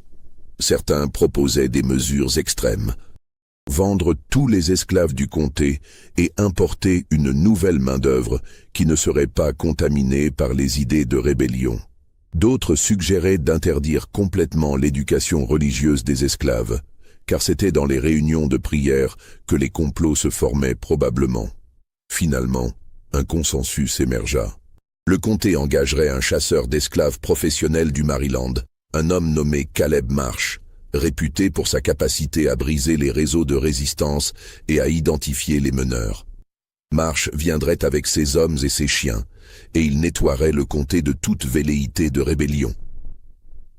Certains proposaient des mesures extrêmes. Vendre tous les esclaves du comté et importer une nouvelle main-d'œuvre qui ne serait pas contaminée par les idées de rébellion. D'autres suggéraient d'interdire complètement l'éducation religieuse des esclaves, car c'était dans les réunions de prière que les complots se formaient probablement. Finalement, un consensus émergea. Le comté engagerait un chasseur d'esclaves professionnel du Maryland, un homme nommé Caleb Marsh, réputé pour sa capacité à briser les réseaux de résistance et à identifier les meneurs. Marsh viendrait avec ses hommes et ses chiens, et il nettoierait le comté de toute velléité de rébellion.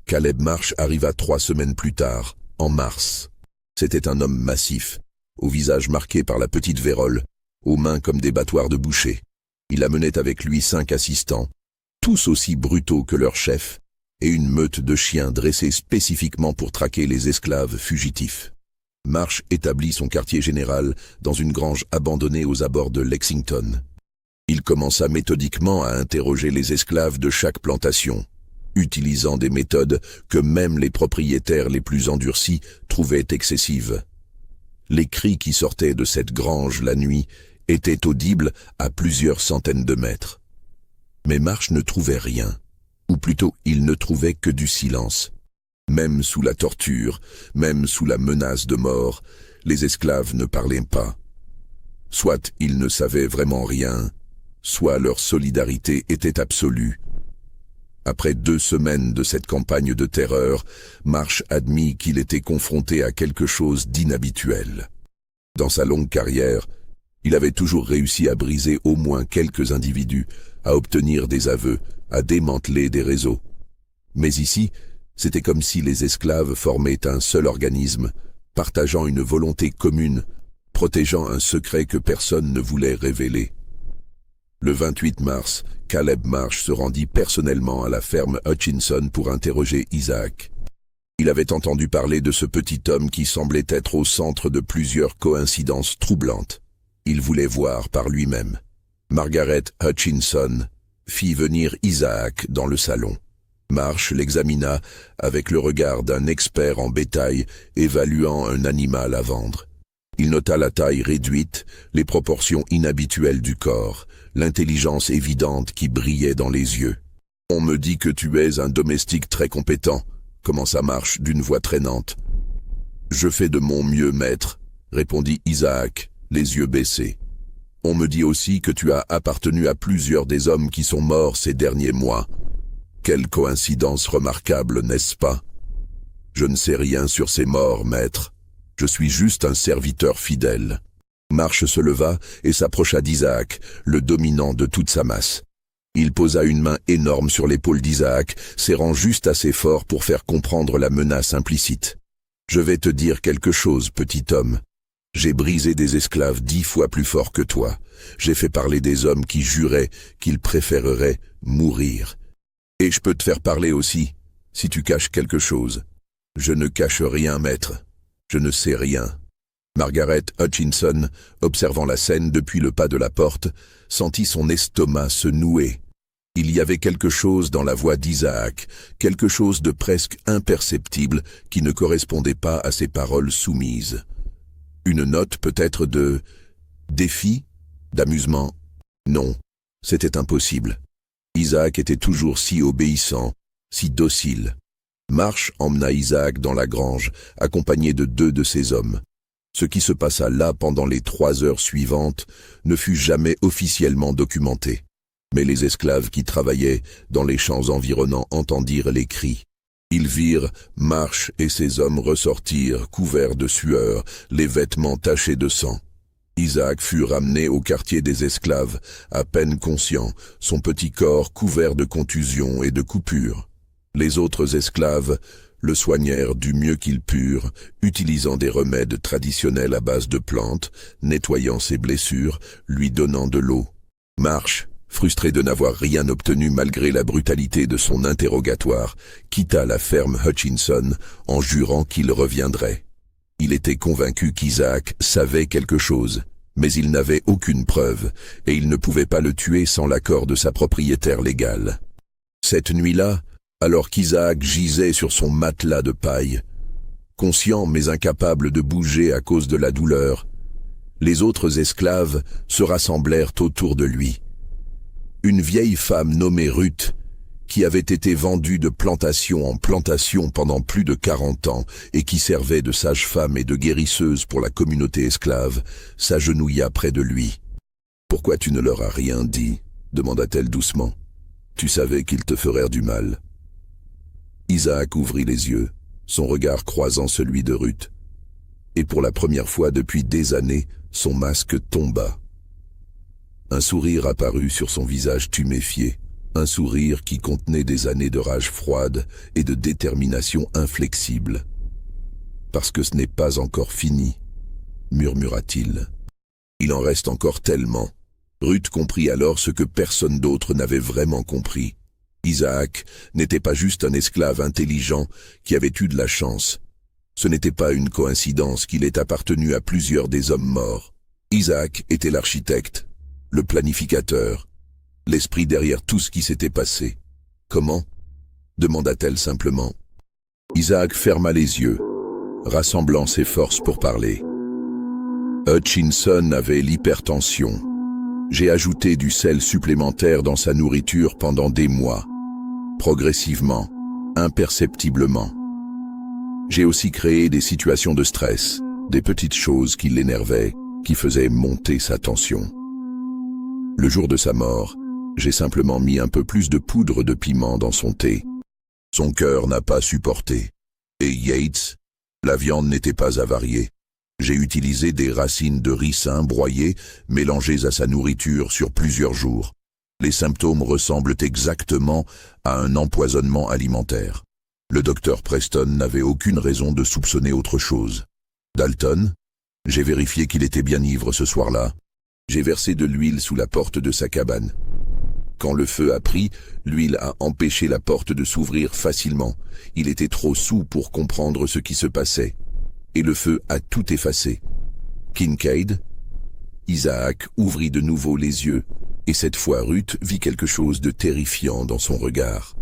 Caleb Marsh arriva 3 semaines plus tard, en mars. C'était un homme massif, au visage marqué par la petite vérole, aux mains comme des battoirs de boucher. Il amenait avec lui 5 assistants, tous aussi brutaux que leur chef, et une meute de chiens dressés spécifiquement pour traquer les esclaves fugitifs. Marsh établit son quartier général dans une grange abandonnée aux abords de Lexington. Il commença méthodiquement à interroger les esclaves de chaque plantation, utilisant des méthodes que même les propriétaires les plus endurcis trouvaient excessives. Les cris qui sortaient de cette grange la nuit étaient audibles à plusieurs centaines de mètres. Mais Marsh ne trouvait rien, ou plutôt il ne trouvait que du silence. Même sous la torture, même sous la menace de mort, les esclaves ne parlaient pas. Soit ils ne savaient vraiment rien, soit leur solidarité était absolue. Après 2 semaines de cette campagne de terreur, Marsh admit qu'il était confronté à quelque chose d'inhabituel. Dans sa longue carrière, il avait toujours réussi à briser au moins quelques individus, à obtenir des aveux, à démanteler des réseaux. Mais ici, c'était comme si les esclaves formaient un seul organisme, partageant une volonté commune, protégeant un secret que personne ne voulait révéler. Le 28 mars, Caleb Marsh se rendit personnellement à la ferme Hutchinson pour interroger Isaac. Il avait entendu parler de ce petit homme qui semblait être au centre de plusieurs coïncidences troublantes. Il voulait voir par lui-même. Margaret Hutchinson fit venir Isaac dans le salon. Marsh l'examina avec le regard d'un expert en bétail évaluant un animal à vendre. Il nota la taille réduite, les proportions inhabituelles du corps, l'intelligence évidente qui brillait dans les yeux. « On me dit que tu es un domestique très compétent », commença Marsh d'une voix traînante. « Je fais de mon mieux, maître », répondit Isaac, les yeux baissés. On me dit aussi que tu as appartenu à plusieurs des hommes qui sont morts ces derniers mois. Quelle coïncidence remarquable, n'est-ce pas? Je ne sais rien sur ces morts, maître. Je suis juste un serviteur fidèle. Marsh se leva et s'approcha d'Isaac, le dominant de toute sa masse. Il posa une main énorme sur l'épaule d'Isaac, serrant juste assez fort pour faire comprendre la menace implicite. « Je vais te dire quelque chose, petit homme. J'ai brisé des esclaves 10 fois plus forts que toi. J'ai fait parler des hommes qui juraient qu'ils préféreraient mourir. Et je peux te faire parler aussi, si tu caches quelque chose. Je ne cache rien, maître. Je ne sais rien. » Margaret Hutchinson, observant la scène depuis le pas de la porte, sentit son estomac se nouer. Il y avait quelque chose dans la voix d'Isaac, quelque chose de presque imperceptible qui ne correspondait pas à ses paroles soumises. Une note peut-être de défi, d'amusement. Non, c'était impossible. Isaac était toujours si obéissant, si docile. Marsh emmena Isaac dans la grange, accompagné de 2 de ses hommes. Ce qui se passa là pendant les 3 heures suivantes ne fut jamais officiellement documenté. Mais les esclaves qui travaillaient dans les champs environnants entendirent les cris. Ils virent Marsh et ses hommes ressortir, couverts de sueur, les vêtements tachés de sang. Isaac fut ramené au quartier des esclaves, à peine conscient, son petit corps couvert de contusions et de coupures. Les autres esclaves le soignèrent du mieux qu'ils purent, utilisant des remèdes traditionnels à base de plantes, nettoyant ses blessures, lui donnant de l'eau. Marsh, frustré de n'avoir rien obtenu malgré la brutalité de son interrogatoire, quitta la ferme Hutchinson en jurant qu'il reviendrait. Il était convaincu qu'Isaac savait quelque chose, mais il n'avait aucune preuve, et il ne pouvait pas le tuer sans l'accord de sa propriétaire légale. Cette nuit-là, alors qu'Isaac gisait sur son matelas de paille, conscient mais incapable de bouger à cause de la douleur, les autres esclaves se rassemblèrent autour de lui. Une vieille femme nommée Ruth, qui avait été vendue de plantation en plantation pendant plus de 40 ans et qui servait de sage-femme et de guérisseuse pour la communauté esclave, s'agenouilla près de lui. « Pourquoi tu ne leur as rien dit ?» demanda-t-elle doucement. « Tu savais qu'ils te feraient du mal. » Isaac ouvrit les yeux, son regard croisant celui de Ruth. Et pour la première fois depuis des années, son masque tomba. Un sourire apparut sur son visage tuméfié, un sourire qui contenait des années de rage froide et de détermination inflexible. « Parce que ce n'est pas encore fini, » murmura-t-il. « Il en reste encore tellement. » Ruth comprit alors ce que personne d'autre n'avait vraiment compris. Isaac n'était pas juste un esclave intelligent qui avait eu de la chance. Ce n'était pas une coïncidence qu'il ait appartenu à plusieurs des hommes morts. Isaac était l'architecte, le planificateur, l'esprit derrière tout ce qui s'était passé. « Comment ?» demanda-t-elle simplement. Isaac ferma les yeux, rassemblant ses forces pour parler. Hutchinson avait l'hypertension. J'ai ajouté du sel supplémentaire dans sa nourriture pendant des mois, progressivement, imperceptiblement. J'ai aussi créé des situations de stress, des petites choses qui l'énervaient, qui faisaient monter sa tension. Le jour de sa mort, j'ai simplement mis un peu plus de poudre de piment dans son thé. Son cœur n'a pas supporté. Et Yates, la viande n'était pas avariée. J'ai utilisé des racines de ricin broyées, mélangées à sa nourriture sur plusieurs jours. Les symptômes ressemblent exactement à un empoisonnement alimentaire. Le docteur Preston n'avait aucune raison de soupçonner autre chose. Dalton, j'ai vérifié qu'il était bien ivre ce soir-là. J'ai versé de l'huile sous la porte de sa cabane. Quand le feu a pris, l'huile a empêché la porte de s'ouvrir facilement. Il était trop saoul pour comprendre ce qui se passait. Et le feu a tout effacé. Kincaid? Isaac ouvrit de nouveau les yeux, et cette fois Ruth vit quelque chose de terrifiant dans son regard.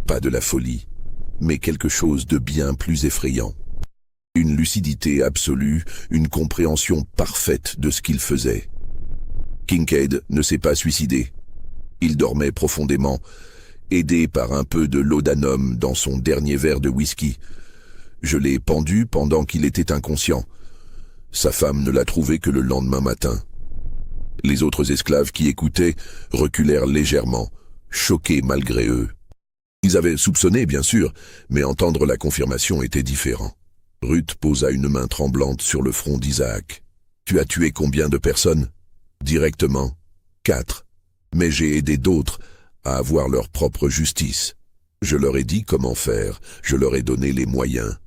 Pas de la folie, mais quelque chose de bien plus effrayant. Une lucidité absolue, une compréhension parfaite de ce qu'il faisait. Kincaid ne s'est pas suicidé. Il dormait profondément, aidé par un peu de laudanum dans son dernier verre de whisky. Je l'ai pendu pendant qu'il était inconscient. Sa femme ne l'a trouvé que le lendemain matin. Les autres esclaves qui écoutaient reculèrent légèrement, choqués malgré eux. Ils avaient soupçonné, bien sûr, mais entendre la confirmation était différent. Ruth posa une main tremblante sur le front d'Isaac. « Tu as tué combien de personnes ?»« Directement, 4. Mais j'ai aidé d'autres à avoir leur propre justice. Je leur ai dit comment faire, je leur ai donné les moyens.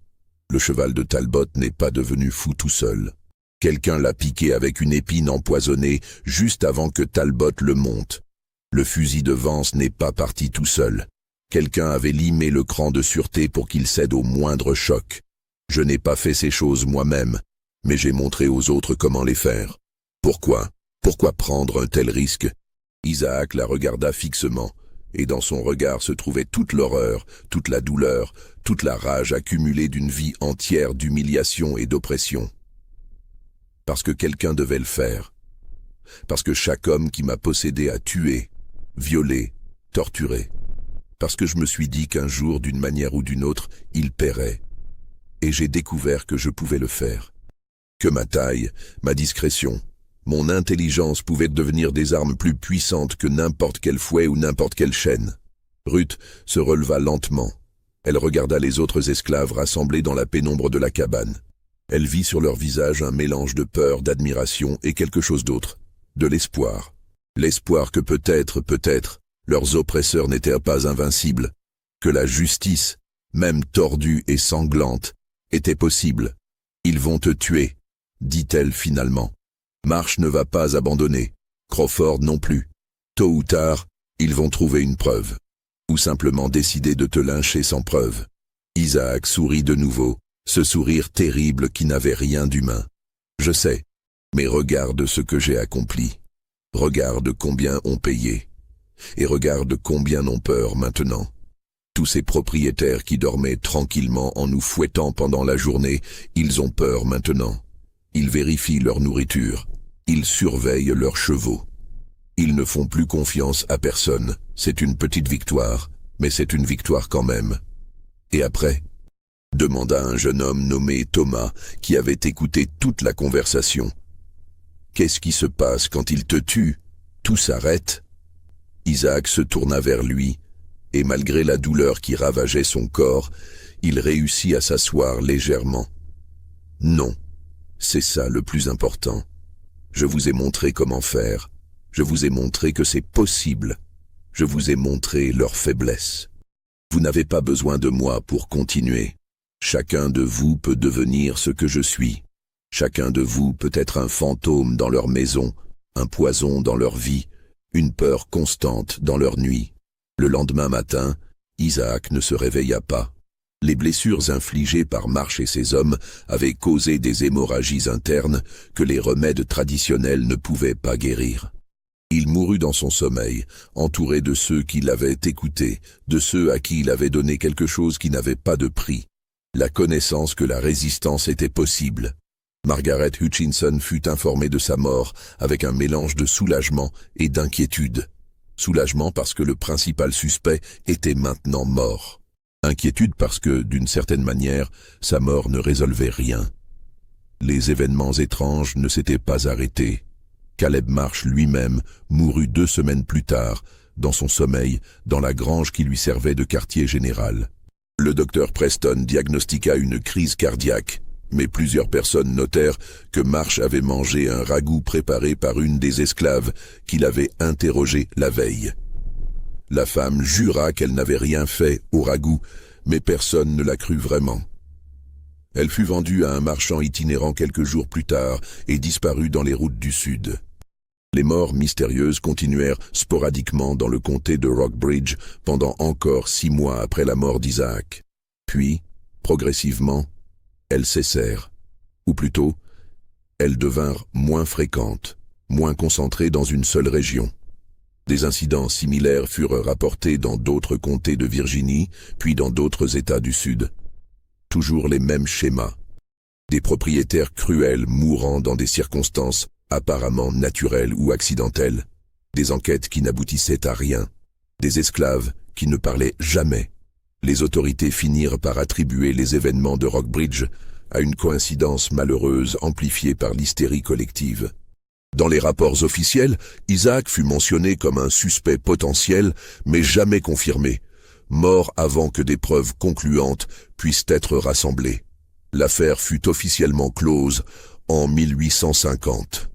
Le cheval de Talbot n'est pas devenu fou tout seul. Quelqu'un l'a piqué avec une épine empoisonnée juste avant que Talbot le monte. Le fusil de Vance n'est pas parti tout seul. Quelqu'un avait limé le cran de sûreté pour qu'il cède au moindre choc. Je n'ai pas fait ces choses moi-même, mais j'ai montré aux autres comment les faire. Pourquoi? Pourquoi prendre un tel risque? » Isaac la regarda fixement, et dans son regard se trouvait toute l'horreur, toute la douleur, toute la rage accumulée d'une vie entière d'humiliation et d'oppression. Parce que quelqu'un devait le faire. Parce que chaque homme qui m'a possédé a tué, violé, torturé. Parce que je me suis dit qu'un jour, d'une manière ou d'une autre, il paierait. Et j'ai découvert que je pouvais le faire. Que ma taille, ma discrétion, mon intelligence pouvaient devenir des armes plus puissantes que n'importe quel fouet ou n'importe quelle chaîne. Ruth se releva lentement. Elle regarda les autres esclaves rassemblés dans la pénombre de la cabane. Elle vit sur leur visage un mélange de peur, d'admiration et quelque chose d'autre, de l'espoir. L'espoir que peut-être, leurs oppresseurs n'étaient pas invincibles, que la justice, même tordue et sanglante, était possible. « Ils vont te tuer », dit-elle finalement. Marsh ne va pas abandonner, Crawford non plus. Tôt ou tard, ils vont trouver une preuve. Ou simplement décider de te lyncher sans preuve. Isaac sourit de nouveau, ce sourire terrible qui n'avait rien d'humain. Je sais, mais regarde ce que j'ai accompli. Regarde combien ont payé. Et regarde combien ont peur maintenant. Tous ces propriétaires qui dormaient tranquillement en nous fouettant pendant la journée, ils ont peur maintenant. Ils vérifient leur nourriture. Ils surveillent leurs chevaux. Ils ne font plus confiance à personne. C'est une petite victoire, mais c'est une victoire quand même. Et après ? Demanda un jeune homme nommé Thomas, qui avait écouté toute la conversation. Qu'est-ce qui se passe quand il te tue? Tout s'arrête? Isaac se tourna vers lui, et malgré la douleur qui ravageait son corps, il réussit à s'asseoir légèrement. Non, c'est ça le plus important. Je vous ai montré comment faire. Je vous ai montré que c'est possible. Je vous ai montré leur faiblesse. Vous n'avez pas besoin de moi pour continuer. Chacun de vous peut devenir ce que je suis. Chacun de vous peut être un fantôme dans leur maison, un poison dans leur vie, une peur constante dans leur nuit. Le lendemain matin, Isaac ne se réveilla pas. Les blessures infligées par Marsh et ses hommes avaient causé des hémorragies internes que les remèdes traditionnels ne pouvaient pas guérir. Il mourut dans son sommeil, entouré de ceux qui l'avaient écouté, de ceux à qui il avait donné quelque chose qui n'avait pas de prix, la connaissance que la résistance était possible. Margaret Hutchinson fut informée de sa mort avec un mélange de soulagement et d'inquiétude. Soulagement parce que le principal suspect était maintenant mort. Inquiétude parce que, d'une certaine manière, sa mort ne résolvait rien. Les événements étranges ne s'étaient pas arrêtés. Caleb Marsh lui-même mourut 2 semaines plus tard, dans son sommeil, dans la grange qui lui servait de quartier général. Le docteur Preston diagnostiqua une crise cardiaque, mais plusieurs personnes notèrent que Marsh avait mangé un ragoût préparé par une des esclaves qu'il avait interrogée la veille. La femme jura qu'elle n'avait rien fait au ragoût, mais personne ne la crut vraiment. Elle fut vendue à un marchand itinérant quelques jours plus tard et disparut dans les routes du sud. Les morts mystérieuses continuèrent sporadiquement dans le comté de Rockbridge pendant encore 6 mois après la mort d'Isaac. Puis, progressivement, elles cessèrent. Ou plutôt, elles devinrent moins fréquentes, moins concentrées dans une seule région. Des incidents similaires furent rapportés dans d'autres comtés de Virginie, puis dans d'autres États du Sud. Toujours les mêmes schémas. Des propriétaires cruels mourant dans des circonstances apparemment naturelles ou accidentelles. Des enquêtes qui n'aboutissaient à rien. Des esclaves qui ne parlaient jamais. Les autorités finirent par attribuer les événements de Rockbridge à une coïncidence malheureuse amplifiée par l'hystérie collective. Dans les rapports officiels, Isaac fut mentionné comme un suspect potentiel, mais jamais confirmé, mort avant que des preuves concluantes puissent être rassemblées. L'affaire fut officiellement close en 1850.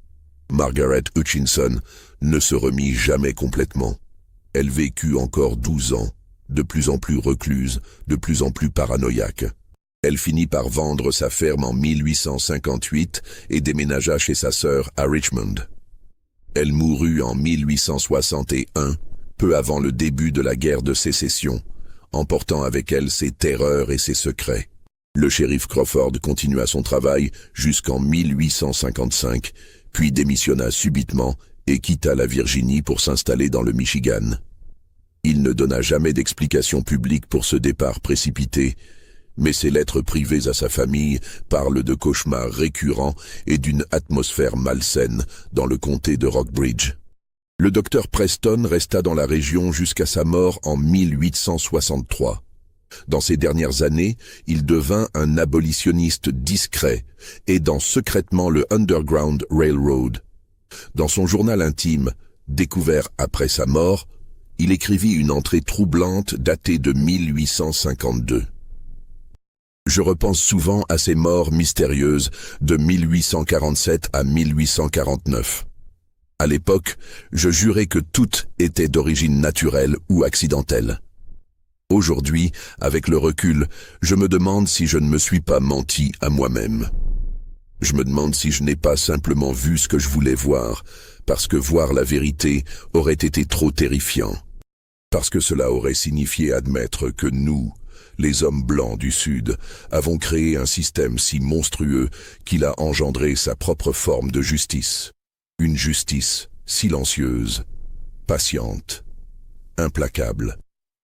Margaret Hutchinson ne se remit jamais complètement. Elle vécut encore 12 ans, de plus en plus recluse, de plus en plus paranoïaque. Elle finit par vendre sa ferme en 1858 et déménagea chez sa sœur à Richmond. Elle mourut en 1861, peu avant le début de la guerre de sécession, emportant avec elle ses terreurs et ses secrets. Le shérif Crawford continua son travail jusqu'en 1855, puis démissionna subitement et quitta la Virginie pour s'installer dans le Michigan. Il ne donna jamais d'explication publique pour ce départ précipité, mais ses lettres privées à sa famille parlent de cauchemars récurrents et d'une atmosphère malsaine dans le comté de Rockbridge. Le docteur Preston resta dans la région jusqu'à sa mort en 1863. Dans ces dernières années, il devint un abolitionniste discret, aidant secrètement le Underground Railroad. Dans son journal intime, découvert après sa mort, il écrivit une entrée troublante datée de 1852. Je repense souvent à ces morts mystérieuses de 1847 à 1849. À l'époque, je jurais que toutes étaient d'origine naturelle ou accidentelle. Aujourd'hui, avec le recul, je me demande si je ne me suis pas menti à moi-même. Je me demande si je n'ai pas simplement vu ce que je voulais voir, parce que voir la vérité aurait été trop terrifiant. Parce que cela aurait signifié admettre que nous, les hommes blancs du Sud, avons créé un système si monstrueux qu'il a engendré sa propre forme de justice. Une justice silencieuse, patiente, implacable.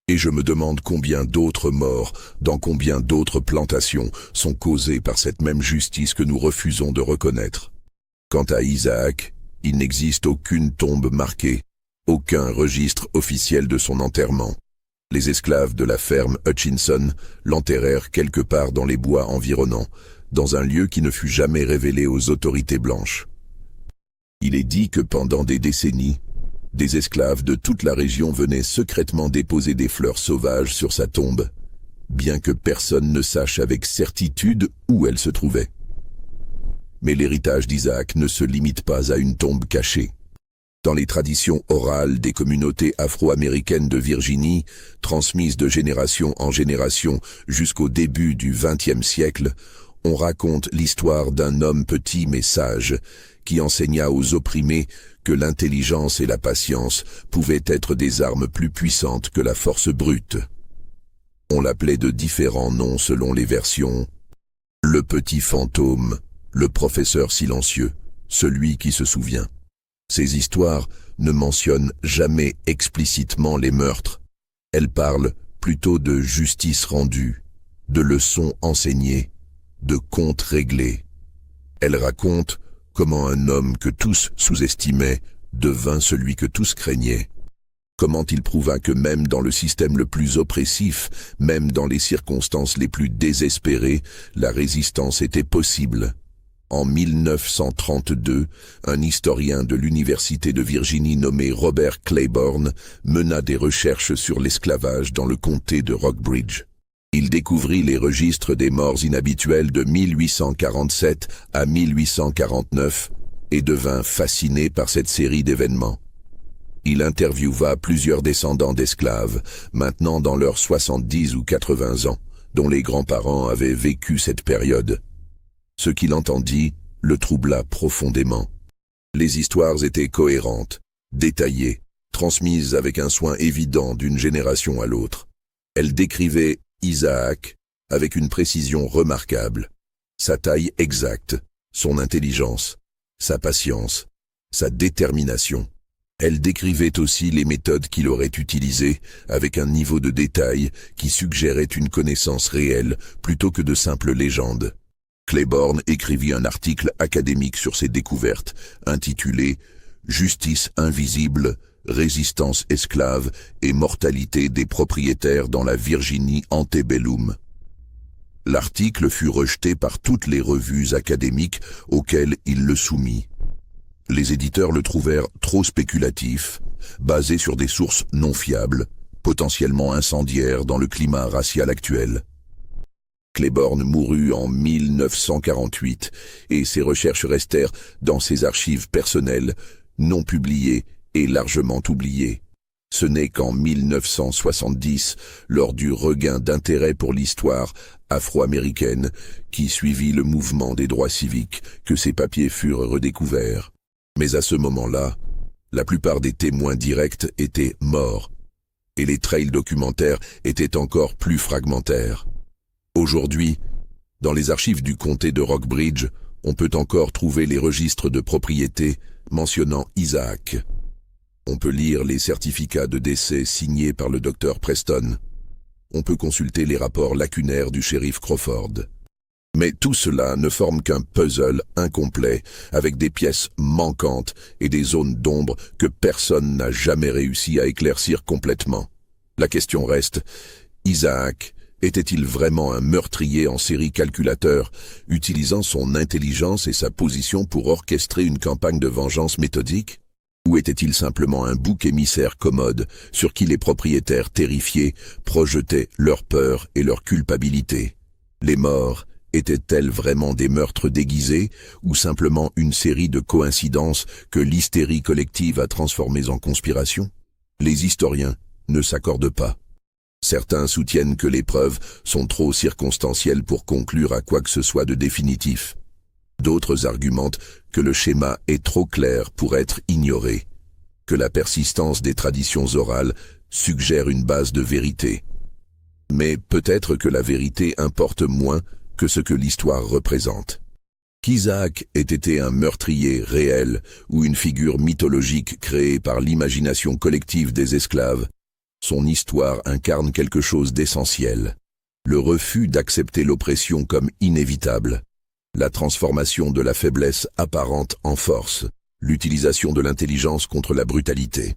Et je me demande combien d'autres morts, dans combien d'autres plantations, sont causées par cette même justice que nous refusons de reconnaître. Quant à Isaac, il n'existe aucune tombe marquée, aucun registre officiel de son enterrement. Les esclaves de la ferme Hutchinson l'enterrèrent quelque part dans les bois environnants, dans un lieu qui ne fut jamais révélé aux autorités blanches. Il est dit que pendant des décennies, des esclaves de toute la région venaient secrètement déposer des fleurs sauvages sur sa tombe, bien que personne ne sache avec certitude où elle se trouvait. Mais l'héritage d'Isaac ne se limite pas à une tombe cachée. Dans les traditions orales des communautés afro-américaines de Virginie, transmises de génération en génération jusqu'au début du XXe siècle, on raconte l'histoire d'un homme petit mais sage, qui enseigna aux opprimés que l'intelligence et la patience pouvaient être des armes plus puissantes que la force brute. On l'appelait de différents noms selon les versions. Le petit fantôme, le professeur silencieux, celui qui se souvient. Ces histoires ne mentionnent jamais explicitement les meurtres. Elles parlent plutôt de justice rendue, de leçons enseignées, de comptes réglés. Elles racontent comment un homme que tous sous-estimaient devint celui que tous craignaient. Comment il prouva que même dans le système le plus oppressif, même dans les circonstances les plus désespérées, la résistance était possible. En 1932, un historien de l'Université de Virginie nommé Robert Claiborne mena des recherches sur l'esclavage dans le comté de Rockbridge. Il découvrit les registres des morts inhabituels de 1847 à 1849 et devint fasciné par cette série d'événements. Il interviewa plusieurs descendants d'esclaves, maintenant dans leurs 70 ou 80 ans, dont les grands-parents avaient vécu cette période. Ce qu'il entendit le troubla profondément. Les histoires étaient cohérentes, détaillées, transmises avec un soin évident d'une génération à l'autre. Elles décrivaient Isaac avec une précision remarquable, sa taille exacte, son intelligence, sa patience, sa détermination. Elle décrivait aussi les méthodes qu'il aurait utilisées avec un niveau de détail qui suggérait une connaissance réelle plutôt que de simples légendes. Claiborne écrivit un article académique sur ses découvertes, intitulé « Justice invisible, résistance esclave et mortalité des propriétaires dans la Virginie antebellum ». L'article fut rejeté par toutes les revues académiques auxquelles il le soumit. Les éditeurs le trouvèrent trop spéculatif, basé sur des sources non fiables, potentiellement incendiaires dans le climat racial actuel. Claiborne mourut en 1948 et ses recherches restèrent dans ses archives personnelles, non publiées et largement oubliées. Ce n'est qu'en 1970, lors du regain d'intérêt pour l'histoire afro-américaine qui suivit le mouvement des droits civiques, que ces papiers furent redécouverts. Mais à ce moment-là, la plupart des témoins directs étaient morts, et les trails documentaires étaient encore plus fragmentaires. Aujourd'hui, dans les archives du comté de Rockbridge, on peut encore trouver les registres de propriété mentionnant Isaac. On peut lire les certificats de décès signés par le docteur Preston. On peut consulter les rapports lacunaires du shérif Crawford. Mais tout cela ne forme qu'un puzzle incomplet, avec des pièces manquantes et des zones d'ombre que personne n'a jamais réussi à éclaircir complètement. La question reste, Isaac était-il vraiment un meurtrier en série calculateur, utilisant son intelligence et sa position pour orchestrer une campagne de vengeance méthodique? Ou était-il simplement un bouc émissaire commode sur qui les propriétaires terrifiés projetaient leur peur et leur culpabilité? Les morts étaient-elles vraiment des meurtres déguisés ou simplement une série de coïncidences que l'hystérie collective a transformées en conspiration? Les historiens ne s'accordent pas. Certains soutiennent que les preuves sont trop circonstancielles pour conclure à quoi que ce soit de définitif. D'autres argumentent que le schéma est trop clair pour être ignoré, que la persistance des traditions orales suggère une base de vérité. Mais peut-être que la vérité importe moins que ce que l'histoire représente. Qu'Isaac ait été un meurtrier réel ou une figure mythologique créée par l'imagination collective des esclaves, son histoire incarne quelque chose d'essentiel. Le refus d'accepter l'oppression comme inévitable, la transformation de la faiblesse apparente en force, l'utilisation de l'intelligence contre la brutalité.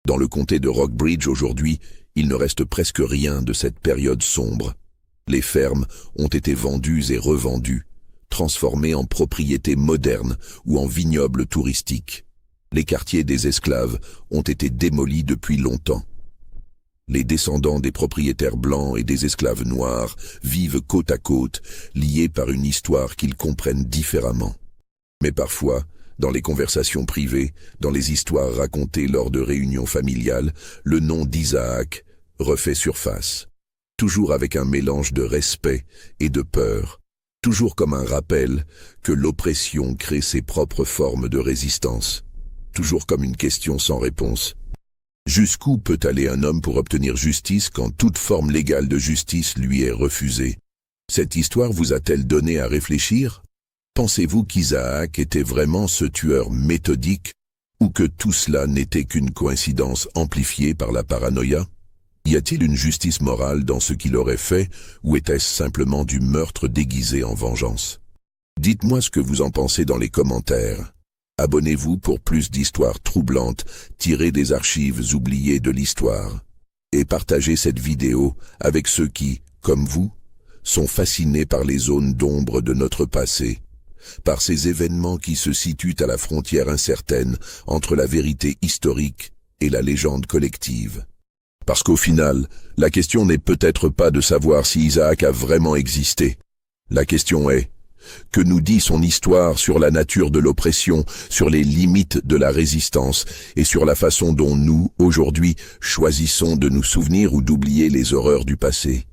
Dans le comté de Rockbridge aujourd'hui, il ne reste presque rien de cette période sombre. Les fermes ont été vendues et revendues, transformées en propriétés modernes ou en vignobles touristiques. Les quartiers des esclaves ont été démolis depuis longtemps. Les descendants des propriétaires blancs et des esclaves noirs vivent côte à côte, liés par une histoire qu'ils comprennent différemment. Mais parfois, dans les conversations privées, dans les histoires racontées lors de réunions familiales, le nom d'Isaac refait surface. Toujours avec un mélange de respect et de peur, toujours comme un rappel que l'oppression crée ses propres formes de résistance, toujours comme une question sans réponse. Jusqu'où peut aller un homme pour obtenir justice quand toute forme légale de justice lui est refusée? Cette histoire vous a-t-elle donné à réfléchir? Pensez-vous qu'Isaac était vraiment ce tueur méthodique ou que tout cela n'était qu'une coïncidence amplifiée par la paranoïa? Y a-t-il une justice morale dans ce qu'il aurait fait ou était-ce simplement du meurtre déguisé en vengeance? Dites-moi ce que vous en pensez dans les commentaires. Abonnez-vous pour plus d'histoires troublantes tirées des archives oubliées de l'histoire. Et partagez cette vidéo avec ceux qui, comme vous, sont fascinés par les zones d'ombre de notre passé, par ces événements qui se situent à la frontière incertaine entre la vérité historique et la légende collective. Parce qu'au final, la question n'est peut-être pas de savoir si Isaac a vraiment existé. La question est, que nous dit son histoire sur la nature de l'oppression, sur les limites de la résistance et sur la façon dont nous, aujourd'hui, choisissons de nous souvenir ou d'oublier les horreurs du passé?